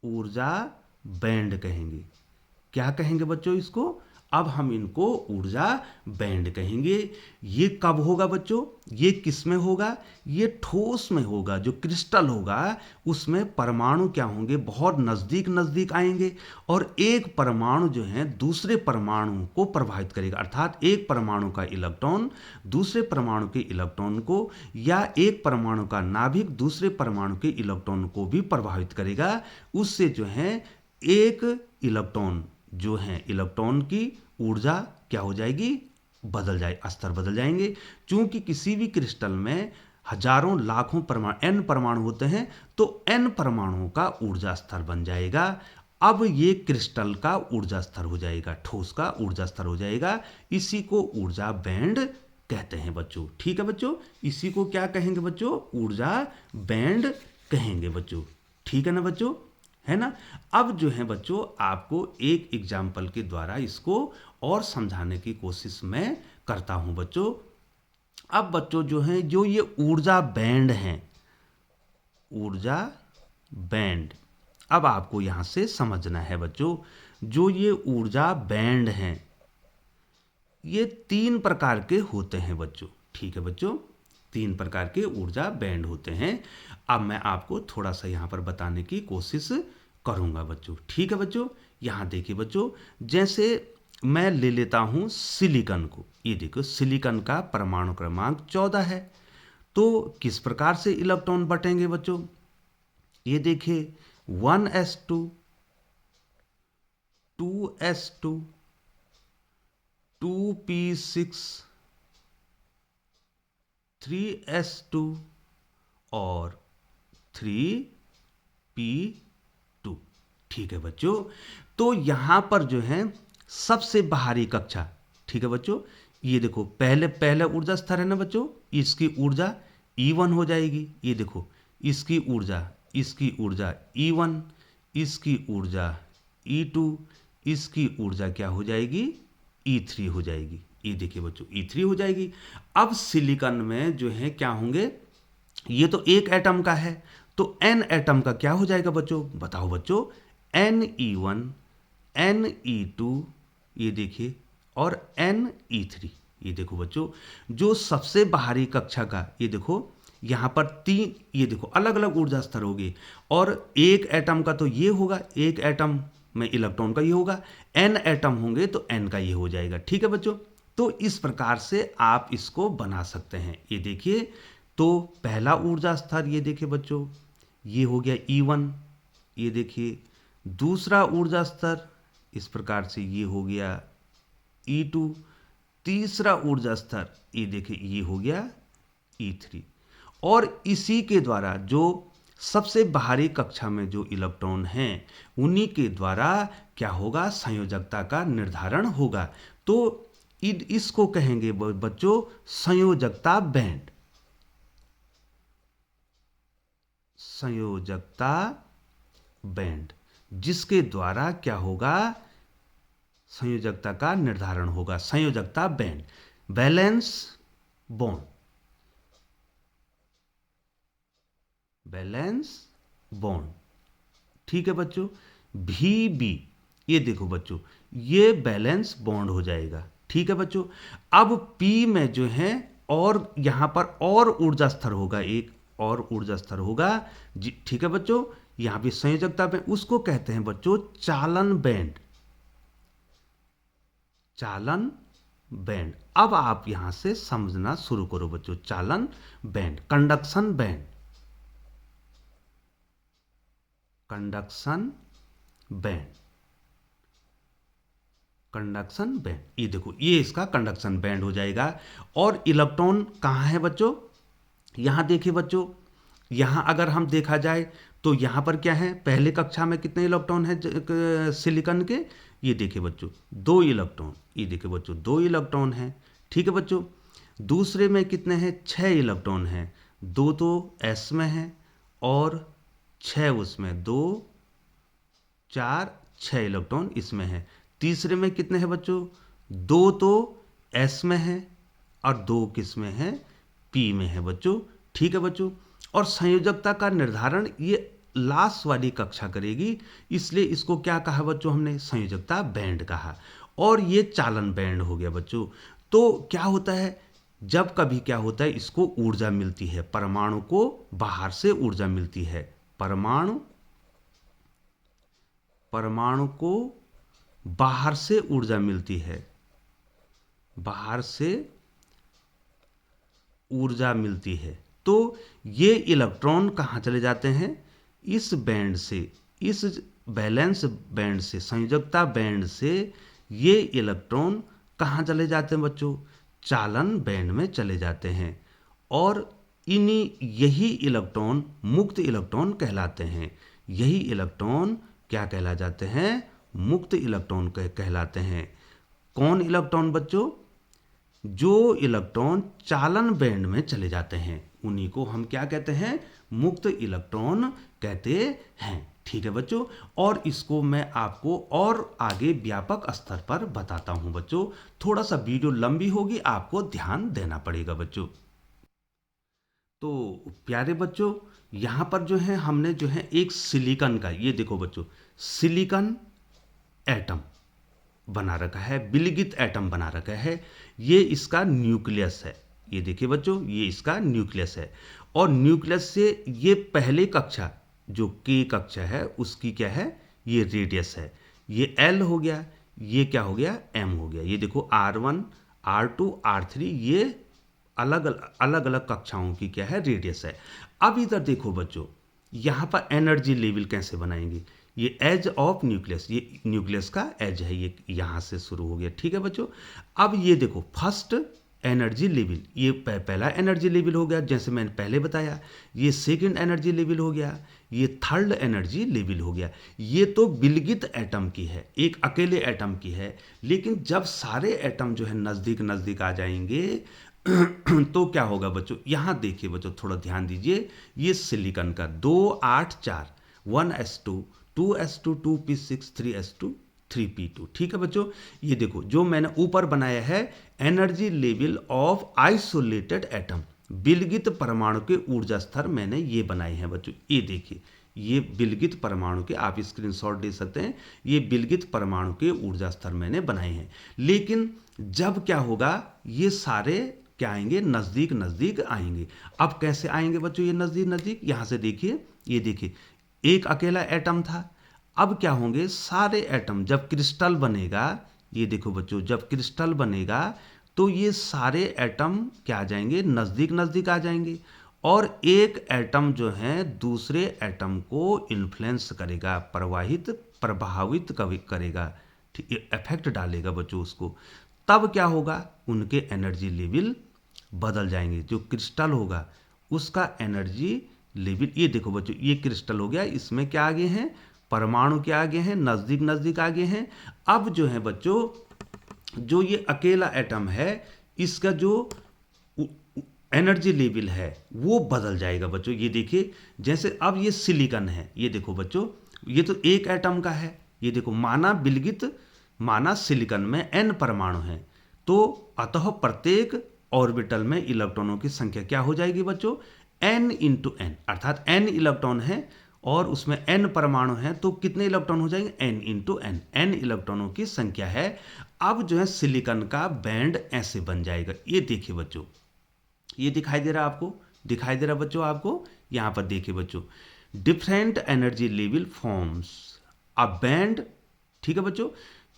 ऊर्जा बैंड कहेंगे। क्या कहेंगे बच्चों इसको, अब हम इनको ऊर्जा बैंड कहेंगे। ये कब होगा बच्चों, ये किस में होगा, ये ठोस में होगा। जो क्रिस्टल होगा उसमें परमाणु क्या होंगे, बहुत नजदीक नजदीक आएंगे और एक परमाणु जो है दूसरे परमाणु को प्रभावित करेगा। अर्थात एक परमाणु का इलेक्ट्रॉन दूसरे परमाणु के इलेक्ट्रॉन को, या एक परमाणु का नाभिक दूसरे परमाणु के इलेक्ट्रॉन को भी प्रभावित करेगा। उससे जो है एक इलेक्ट्रॉन जो है, इलेक्ट्रॉन की ऊर्जा क्या हो जाएगी, बदल जाए, स्तर बदल जाएंगे। चूंकि किसी भी क्रिस्टल में हजारों लाखों परमाणु n परमाणु होते हैं, तो n परमाणुओं का ऊर्जा स्तर बन जाएगा। अब ये क्रिस्टल का ऊर्जा स्तर हो जाएगा, ठोस का ऊर्जा स्तर हो जाएगा। इसी को ऊर्जा बैंड कहते हैं बच्चों। ठीक है बच्चों, इसी को क्या कहेंगे बच्चों, ऊर्जा बैंड कहेंगे बच्चों। ठीक है ना बच्चों, है ना। अब जो है बच्चों आपको एक एग्जाम्पल के द्वारा इसको और समझाने की कोशिश मैं करता हूं बच्चों। अब बच्चों जो है, जो ये ऊर्जा बैंड हैं, ऊर्जा बैंड, अब आपको यहां से समझना है बच्चों, जो ये ऊर्जा बैंड हैं ये 3 प्रकार के होते हैं बच्चों। ठीक है बच्चों, 3 प्रकार के ऊर्जा बैंड होते हैं। अब मैं आपको थोड़ा सा यहां पर बताने की कोशिश करूंगा बच्चों। ठीक है बच्चों, यहां देखिए बच्चों, जैसे मैं ले लेता हूं सिलिकॉन को। ये देखो सिलिकॉन का परमाणु क्रमांक 14 है। तो किस प्रकार से इलेक्ट्रॉन बटेंगे बच्चों, ये देखिए 1s2, 2s2, 2p6, 3s2 और 3p2। ठीक है बच्चों, तो यहां पर जो है सबसे बाहरी कक्षा, ठीक है बच्चों, ये देखो पहले पहले ऊर्जा स्तर है ना बच्चों, इसकी ऊर्जा E1 हो जाएगी। ये देखो इसकी ऊर्जा E1, इसकी ऊर्जा E2, इसकी ऊर्जा क्या हो जाएगी, E3 हो जाएगी। ये देखिए बच्चों E3 हो जाएगी। अब सिलिकॉन में जो है क्या होंगे, ये तो एक एटम का है, तो n एटम का क्या हो जाएगा बच्चों, बताओ बच्चों, Ne1, Ne2, ये देखिए, और Ne3। ये देखो बच्चों, जो सबसे बाहरी कक्षा का, ये देखो यहां पर 3, ये देखो अलग अलग ऊर्जा स्तर होंगे। और एक एटम का तो ये होगा, एक एटम में इलेक्ट्रॉन का ये होगा, n एटम होंगे तो n का ये हो जाएगा। ठीक है बच्चों, तो इस प्रकार से आप इसको बना सकते हैं। ये देखिए, तो पहला ऊर्जा स्तर ये देखिए बच्चों, ये हो गया E1। ये देखिए दूसरा ऊर्जा स्तर इस प्रकार से ये हो गया E2। तीसरा ऊर्जा स्तर ये देखिए ये हो गया E3। और इसी के द्वारा जो सबसे बाहरी कक्षा में जो इलेक्ट्रॉन हैं उन्हीं के द्वारा क्या होगा, संयोजकता का निर्धारण होगा। तो इसको कहेंगे बच्चों संयोजकता बैंड, संयोजकता बैंड। जिसके द्वारा क्या होगा, संयोजकता का निर्धारण होगा। संयोजकता band, balance bond, balance bond, ठीक है बच्चों। भी बी, ये देखो बच्चों, ये बैलेंस बॉन्ड हो जाएगा, ठीक है बच्चों। अब पी में जो है और यहां पर और ऊर्जा स्तर होगा, एक और ऊर्जा स्तर होगा जी, ठीक है बच्चों। यहां भी संयोजकता में उसको कहते हैं बच्चों चालन बैंड, चालन बैंड। अब आप यहां से समझना शुरू करो बच्चों, चालन band, conduction band, conduction band, conduction band, ये देखो ये इसका कंडक्शन बैंड हो जाएगा। और इलेक्ट्रॉन कहाँ है बच्चों, यहां देखिए बच्चों, यहां अगर हम देखा जाए तो यहां पर क्या है, पहले कक्षा में कितने इलेक्ट्रॉन है सिलिकॉन के, ये देखिए बच्चों 2 इलेक्ट्रॉन, ये देखिए बच्चों 2 इलेक्ट्रॉन है, ठीक है बच्चों। दूसरे में कितने हैं, 6 इलेक्ट्रॉन हैं, 2 तो एस में है और 6 उसमें, 2 4 6 इलेक्ट्रॉन इसमें है। तीसरे में कितने हैं बच्चों, 2 तो एस में है और 2 किस में है, पी में है बच्चों, ठीक है बच्चों। और संयोजकता का निर्धारण ये लास्ट वाली कक्षा करेगी, इसलिए इसको क्या कहा बच्चों, हमने संयोजकता बैंड कहा। और ये चालन बैंड हो गया बच्चों। तो क्या होता है, जब कभी क्या होता है, इसको ऊर्जा मिलती है, परमाणु को बाहर से ऊर्जा मिलती है, परमाणु परमाणु को बाहर से ऊर्जा मिलती है, बाहर से ऊर्जा मिलती है, तो ये इलेक्ट्रॉन कहाँ चले जाते हैं, इस बैंड से, इस बैलेंस बैंड से, संयोजकता बैंड से ये इलेक्ट्रॉन कहाँ चले जाते हैं बच्चों, चालन बैंड में चले जाते हैं। और इन्हीं यही इलेक्ट्रॉन मुक्त इलेक्ट्रॉन कहलाते हैं। यही इलेक्ट्रॉन क्या कहला जाते हैं, मुक्त इलेक्ट्रॉन कहलाते हैं। कौन इलेक्ट्रॉन बच्चों, जो इलेक्ट्रॉन चालन बैंड में चले जाते हैं उन्हीं को हम क्या कहते हैं, मुक्त इलेक्ट्रॉन कहते हैं, ठीक है बच्चों। और इसको मैं आपको और आगे व्यापक स्तर पर बताता हूं बच्चों। थोड़ा सा वीडियो लंबी होगी, आपको ध्यान देना पड़ेगा बच्चों। तो प्यारे बच्चों, यहां पर जो है हमने जो है एक सिलिकॉन का, ये देखो बच्चों, सिलिकॉन एटम बना रखा है, विलगित एटम बना रखा है, ये इसका न्यूक्लियस है, ये देखिए बच्चों, ये इसका न्यूक्लियस है। और न्यूक्लियस से ये पहले कक्षा जो के कक्षा है उसकी क्या है, ये रेडियस है, ये एल हो गया, ये क्या हो गया, एम हो गया। ये देखो R1 R2 R3, ये अलग अलग अलग कक्षाओं की क्या है, रेडियस है। अब इधर देखो बच्चों, यहां पर एनर्जी लेवल कैसे बनाएंगे, ये एज ऑफ न्यूक्लियस, ये न्यूक्लियस का एज है, ये यहां से शुरू हो गया, ठीक है बच्चों। अब ये देखो फर्स्ट एनर्जी लेवल, ये पहला एनर्जी लेवल हो गया, जैसे मैंने पहले बताया। ये सेकंड एनर्जी लेवल हो गया, ये थर्ड एनर्जी लेवल हो गया। ये तो विलगित एटम की है, एक अकेले एटम की है। लेकिन जब सारे एटम जो है नज़दीक नज़दीक आ जाएंगे तो क्या होगा बच्चों, यहां देखिए बच्चों, थोड़ा ध्यान दीजिए। ये सिलिकॉन का 2 8 4 1s2 2s2 2p6 3s2 3p2, ठीक है बच्चों। ये देखो जो मैंने ऊपर बनाया है, energy level of isolated atom, विलगित परमाणु के ऊर्जा स्तर मैंने ये बनाए हैं बच्चों। ये देखिए, ये विलगित परमाणु के, आप स्क्रीनशॉट ले सकते हैं, ये विलगित परमाणु के ऊर्जा स्तर मैंने बनाए हैं। लेकिन जब क्या होगा, ये सारे क्या आएंगे, नजदीक नजदीक आएंगे। अब कैसे आएंगे बच्चों ये नजदीक नजदीक, यहां से देखिए, ये देखिए एक अकेला एटम था, अब क्या होंगे, सारे एटम जब क्रिस्टल बनेगा, ये देखो बच्चों, जब क्रिस्टल बनेगा तो ये सारे एटम क्या आ जाएंगे, नजदीक नजदीक आ जाएंगे। और एक एटम जो है दूसरे एटम को इन्फ्लुएंस करेगा, प्रभावित करेगा, ठीक, इफेक्ट डालेगा बच्चों उसको। तब क्या होगा, उनके एनर्जी लेवल बदल जाएंगे। जो क्रिस्टल होगा उसका एनर्जी लेवल, ये देखो बच्चों, ये क्रिस्टल हो गया, इसमें क्या आगे हैं, परमाणु क्या आगे हैं, नजदीक नजदीक आगे हैं। अब जो है बच्चों, जो ये अकेला एटम है, इसका जो एनर्जी लेवल है वो बदल जाएगा बच्चों। ये देखिए, जैसे अब ये सिलिकॉन है, ये देखो बच्चों, ये तो एक एटम का है। ये देखो, माना सिलिकॉन में n परमाणु हैं, तो अतः प्रत्येक ऑर्बिटल में इलेक्ट्रॉनों की संख्या क्या हो जाएगी बच्चों, n इंटू एन, अर्थात n इलेक्ट्रॉन है और उसमें n परमाणु हैं, तो कितने इलेक्ट्रॉन हो जाएंगे, n इंटू एन, n इलेक्ट्रॉनों की संख्या है। अब जो है सिलिकॉन का बैंड ऐसे बन जाएगा। ये देखिए बच्चों, ये दिखाई दे रहा है आपको, दिखाई दे रहा बच्चों आपको, यहां पर देखिए बच्चों, different energy level forms a band. ठीक है बच्चों,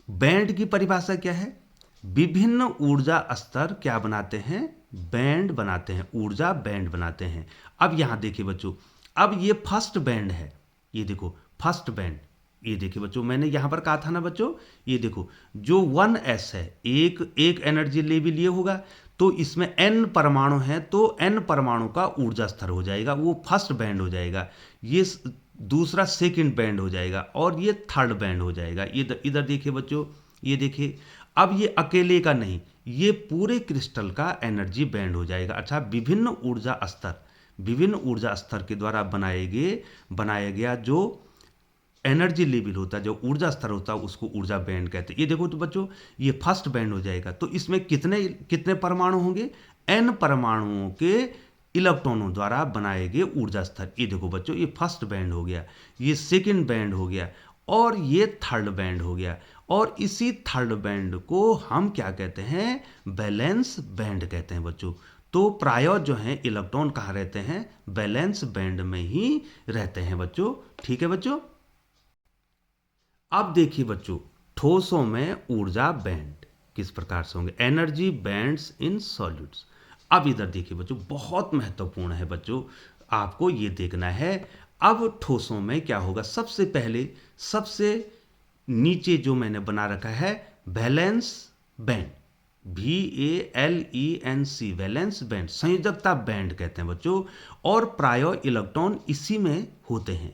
बैंड की परिभाषा क्या है, विभिन्न ऊर्जा स्तर क्या बनाते हैं, बैंड बनाते हैं, ऊर्जा बैंड बनाते हैं। अब यहां देखिए बच्चों, अब ये फर्स्ट बैंड है, ये देखो फर्स्ट बैंड, ये देखिए बच्चों, मैंने यहां पर कहा था ना बच्चों, ये देखो जो 1s है, एक एनर्जी लेवल ये होगा, तो इसमें n परमाणु हैं, तो n परमाणु का ऊर्जा स्तर हो जाएगा, वो फर्स्ट बैंड हो जाएगा। ये दूसरा सेकंड बैंड हो जाएगा और ये थर्ड बैंड हो जाएगा। ये इधर देखिए बच्चों, ये देखिए, अब ये अकेले का नहीं, ये पूरे क्रिस्टल का एनर्जी बैंड हो जाएगा। अच्छा, विभिन्न ऊर्जा स्तर के द्वारा बनाया गया जो एनर्जी लेवल होता है, जो ऊर्जा स्तर होता है, उसको ऊर्जा बैंड कहते हैं। ये देखो तो बच्चों, ये फर्स्ट बैंड हो जाएगा, तो इसमें कितने कितने परमाणु होंगे, n परमाणुओं के इलेक्ट्रॉनों द्वारा बनाए गए ऊर्जा स्तर। ये देखो बच्चों, ये फर्स्ट बैंड हो गया, ये सेकंड बैंड हो गया और ये थर्ड बैंड हो गया। और इसी थर्ड बैंड को हम क्या कहते हैं, बैलेंस बैंड कहते हैं बच्चों। तो प्रायः जो है इलेक्ट्रॉन कहाँ रहते हैं, बैलेंस बैंड में ही रहते हैं बच्चों। ठीक है बच्चों, अब देखिए बच्चों, ठोसों में ऊर्जा बैंड किस प्रकार से होंगे, एनर्जी बैंड्स इन सॉलिड्स। अब इधर देखिए बच्चों, बहुत महत्वपूर्ण है बच्चों, आपको ये देखना है। अब ठोसों में क्या होगा, सबसे पहले सबसे नीचे जो मैंने बना रखा है valence band, VALENC, valence band, संयोजकता बैंड कहते हैं बच्चों। और प्रायः इलेक्ट्रॉन इसी में होते हैं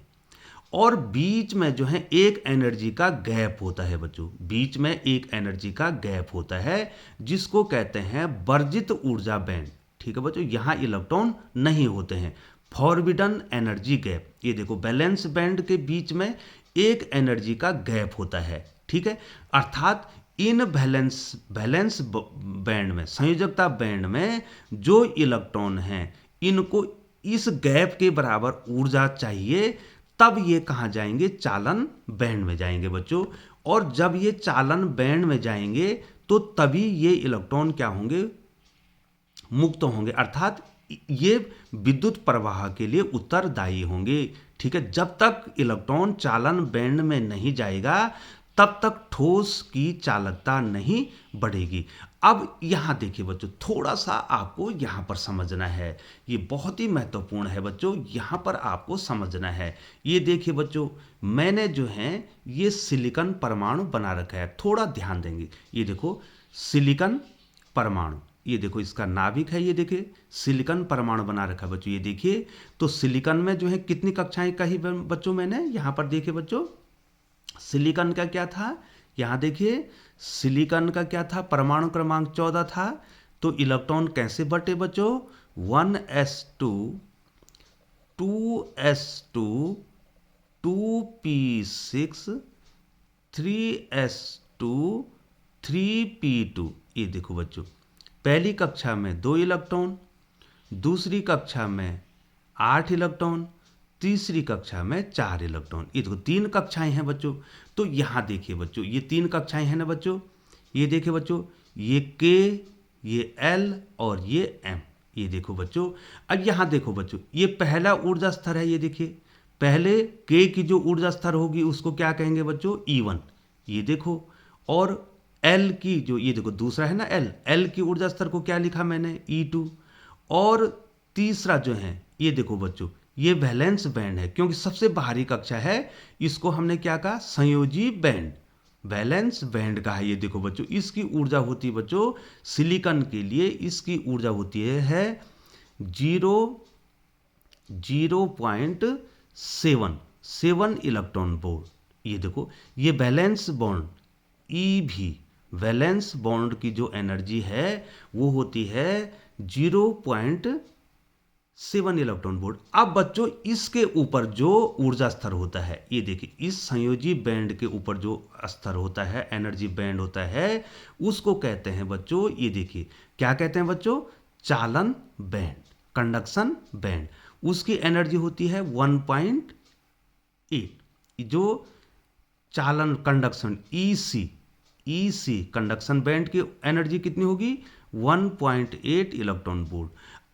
और बीच में जो है एक एनर्जी का गैप होता है बच्चों, बीच में एक एनर्जी का गैप होता है जिसको कहते हैं वर्जित ऊर्जा बैंड। ठीक है बच्चों, यहां इलेक्ट्रॉन नहीं होते हैं, फॉरबिडन एनर्जी गैप। ये देखो, बैलेंस बैंड के बीच में एक एनर्जी का गैप होता है। ठीक है, अर्थात इन बैलेंस बैंड में, संयोजकता बैंड में जो इलेक्ट्रॉन हैं, इनको इस गैप के बराबर ऊर्जा चाहिए, तब ये कहाँ जाएंगे, चालन बैंड में जाएंगे बच्चों। और जब ये चालन बैंड में जाएंगे तो तभी ये इलेक्ट्रॉन क्या होंगे, मुक्त होंगे, अर्थात ये विद्युत प्रवाह के लिए उत्तरदायी होंगे। ठीक है, जब तक इलेक्ट्रॉन चालन बैंड में नहीं जाएगा तब तक ठोस की चालकता नहीं बढ़ेगी। अब यहां देखिए बच्चों, थोड़ा सा आपको यहां पर समझना है, ये बहुत ही महत्वपूर्ण है बच्चों, यहां पर आपको समझना है। ये देखिए बच्चों, मैंने जो है ये सिलिकॉन परमाणु बना रखा है, थोड़ा ध्यान देंगे। ये देखो सिलिकॉन परमाणु, ये देखो इसका नाभिक है, ये देखिए सिलिकॉन परमाणु बना रखा है बच्चों। ये देखिए, तो सिलिकॉन में जो है कितनी कक्षाएं कही बच्चों मैंने, यहां पर देखिए बच्चों, सिलिकॉन का क्या था, यहां देखिए सिलिकॉन का क्या था, परमाणु क्रमांक 14 था। तो इलेक्ट्रॉन कैसे बटे बच्चों, 1s2 2s2 2p6 3s2 3p2। ये देखो बच्चों, पहली कक्षा में 2 इलेक्ट्रॉन, दूसरी कक्षा में 8 इलेक्ट्रॉन, तीसरी कक्षा में 4 इलेक्ट्रॉन। ये देखो 3 कक्षाएं हैं बच्चों। तो यहां देखिए बच्चों, ये 3 कक्षाएं हैं ना बच्चों, ये देखिए बच्चों, ये K, ये L और ये M। ये देखो बच्चों, अब यहां देखो बच्चों, ये पहला ऊर्जा स्तर है, ये देखिए पहले K की जो ऊर्जा स्तर होगी उसको क्या कहेंगे बच्चों, E1। ये देखो, और L की जो, ये देखो दूसरा है ना L की ऊर्जा स्तर को क्या लिखा मैंने, E2। और तीसरा जो है, ये देखो बच्चों, ये वैलेंस बैंड है, क्योंकि सबसे बाहरी कक्षा है, इसको हमने क्या कहा, संयोजी बैंड, वैलेंस बैंड का है। ये देखो बच्चों, इसकी ऊर्जा होती है बच्चों, सिलिकॉन के लिए इसकी ऊर्जा होती है 0.7 इलेक्ट्रॉन वोल्ट। ये देखो, ये वैलेंस बॉन्ड भी, वैलेंस बॉन्ड की जो एनर्जी है वो होती है 0.7 7 इलेक्ट्रॉन वोल्ट। अब बच्चों इसके ऊपर जो ऊर्जा स्तर होता है, ये देखिए इस संयोजी बैंड के ऊपर जो स्तर होता है, एनर्जी बैंड होता है, उसको कहते हैं बच्चों, ये देखिए क्या कहते हैं बच्चों, चालन बैंड, कंडक्शन बैंड। उसकी एनर्जी होती है 1.8। जो चालन कंडक्शन ईसी कंडक्शन बैंड की एनर्जी कितनी होगी, 1.8 इलेक्ट्रॉन वोल्ट।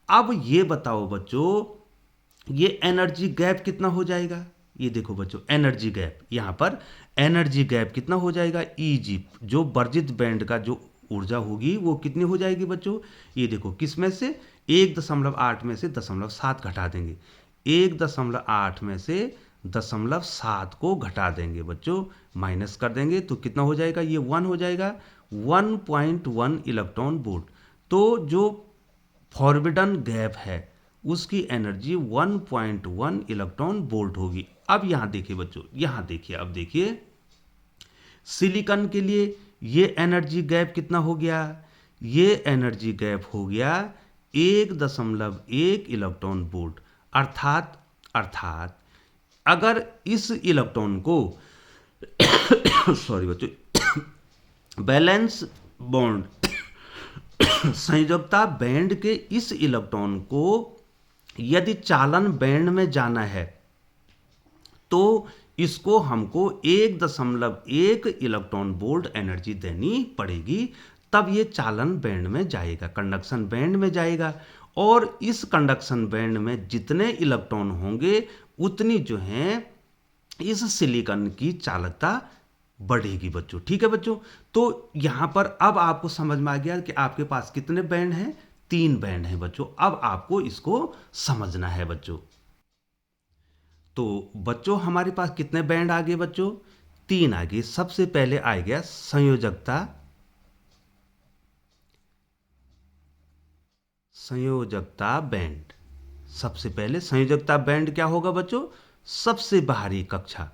अब ये बताओ बच्चों, ये एनर्जी गैप कितना हो जाएगा, ये देखो बच्चों एनर्जी गैप, यहाँ पर एनर्जी गैप कितना हो जाएगा, ईजी, जो वर्जित बैंड का जो ऊर्जा होगी वो कितनी हो जाएगी बच्चों, ये देखो किस में से 1.8 में से 0.7 घटा देंगे, 1.8 में से 0.7 को घटा देंगे बच्चों, माइनस कर देंगे तो कितना हो जाएगा, ये 1 हो जाएगा, 1.1 इलेक्ट्रॉन वोल्ट। तो जो फॉरबिडन गैप है उसकी एनर्जी 1.1 इलेक्ट्रॉन वोल्ट होगी। अब यहां देखिए बच्चों, यहां देखिए, अब देखिए सिलिकॉन के लिए ये एनर्जी गैप कितना हो गया, ये एनर्जी गैप हो गया 1.1 इलेक्ट्रॉन वोल्ट। अर्थात अगर इस इलेक्ट्रॉन को सॉरी बच्चों, बैलेंस बॉन्ड संयोजकता बैंड के इस इलेक्ट्रॉन को यदि चालन बैंड में जाना है तो इसको हमको 1.1 इलेक्ट्रॉन वोल्ट एनर्जी देनी पड़ेगी, तब ये चालन बैंड में जाएगा, कंडक्शन बैंड में जाएगा। और इस कंडक्शन बैंड में जितने इलेक्ट्रॉन होंगे उतनी जो है इस सिलिकॉन की चालकता बढ़ेगी बच्चों। ठीक है बच्चों, तो यहां पर अब आपको समझ में आ गया कि आपके पास कितने बैंड हैं, 3 बैंड हैं बच्चों। अब आपको इसको समझना है बच्चों। तो बच्चों हमारे पास कितने बैंड आ गए बच्चों, 3 आ गए। सबसे पहले आ गया संयोजकता बैंड। सबसे पहले संयोजकता बैंड क्या होगा बच्चों, सबसे बाहरी कक्षा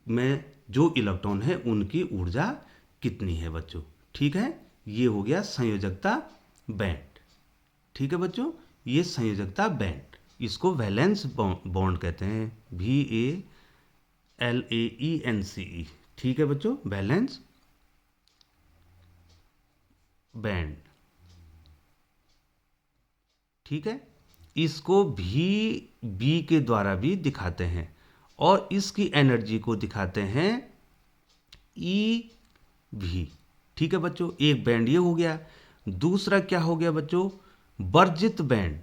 में जो इलेक्ट्रॉन है उनकी ऊर्जा कितनी है बच्चों। ठीक है, ये हो गया संयोजकता बैंड। ठीक है बच्चों, ये संयोजकता बैंड, इसको वैलेंस बॉन्ड कहते हैं, VALAENCE। ठीक है बच्चों, वैलेंस बैंड। ठीक है, इसको भी बी के द्वारा भी दिखाते हैं और इसकी एनर्जी को दिखाते हैं ई भी। ठीक है बच्चों, एक बैंड ये हो गया। दूसरा क्या हो गया बच्चों, वर्जित बैंड।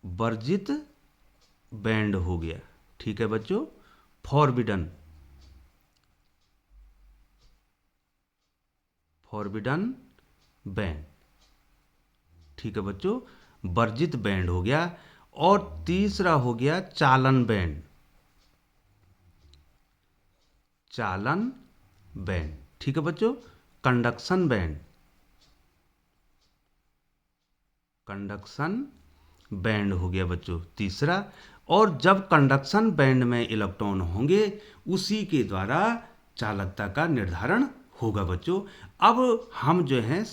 वर्जित बैंड हो गया। ठीक है बच्चों, फॉरबिडन फॉरबिडन बैंड। ठीक है बच्चों, वर्जित बैंड हो गया। और तीसरा हो गया चालन बैंड। चालन बैंड। ठीक है बच्चों, कंडक्शन बैंड। कंडक्शन बैंड हो गया बच्चों तीसरा। और जब कंडक्शन बैंड में इलेक्ट्रॉन होंगे उसी के द्वारा चालकता का निर्धारण होगा बच्चों। अब हम जो है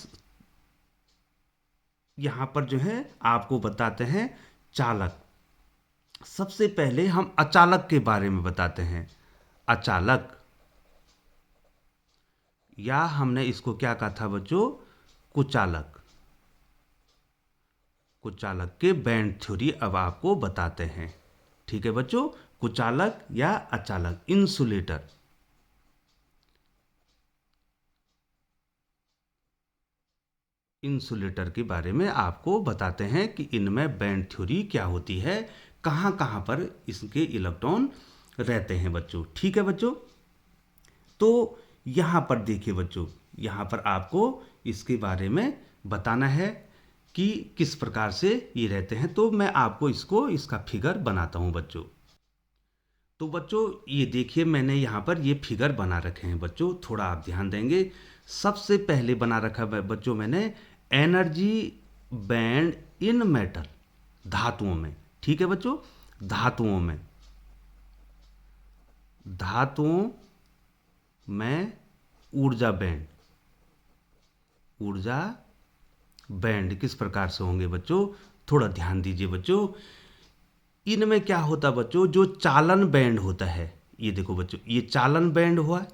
यहां पर जो है आपको बताते हैं चालक। सबसे पहले हम अचालक के बारे में बताते हैं। अचालक, या हमने इसको क्या कहा था बच्चों, कुचालक। कुचालक के बैंड थ्योरी अब आपको बताते हैं। ठीक है बच्चों, कुचालक या अचालक, इंसुलेटर। इंसुलेटर के बारे में आपको बताते हैं कि इनमें बैंड थ्योरी क्या होती है, कहां कहां पर इसके इलेक्ट्रॉन रहते हैं बच्चों। ठीक है बच्चों, तो यहां पर देखिए बच्चों, यहां पर आपको इसके बारे में बताना है कि किस प्रकार से ये रहते हैं। तो मैं आपको इसका फिगर बनाता हूं बच्चों। तो बच्चों ये देखिए, मैंने यहाँ पर ये फिगर बना रखे हैं बच्चों, थोड़ा आप ध्यान देंगे। सबसे पहले बना रखा है बच्चों मैंने एनर्जी बैंड इन मेटल, धातुओं में। ठीक है बच्चों, धातुओं में, धातुओं में ऊर्जा बैंड, ऊर्जा बैंड किस प्रकार से होंगे बच्चों, थोड़ा ध्यान दीजिए बच्चों। इनमें क्या होता है बच्चों, जो चालन बैंड होता है, ये देखो बच्चों, ये चालन बैंड हुआ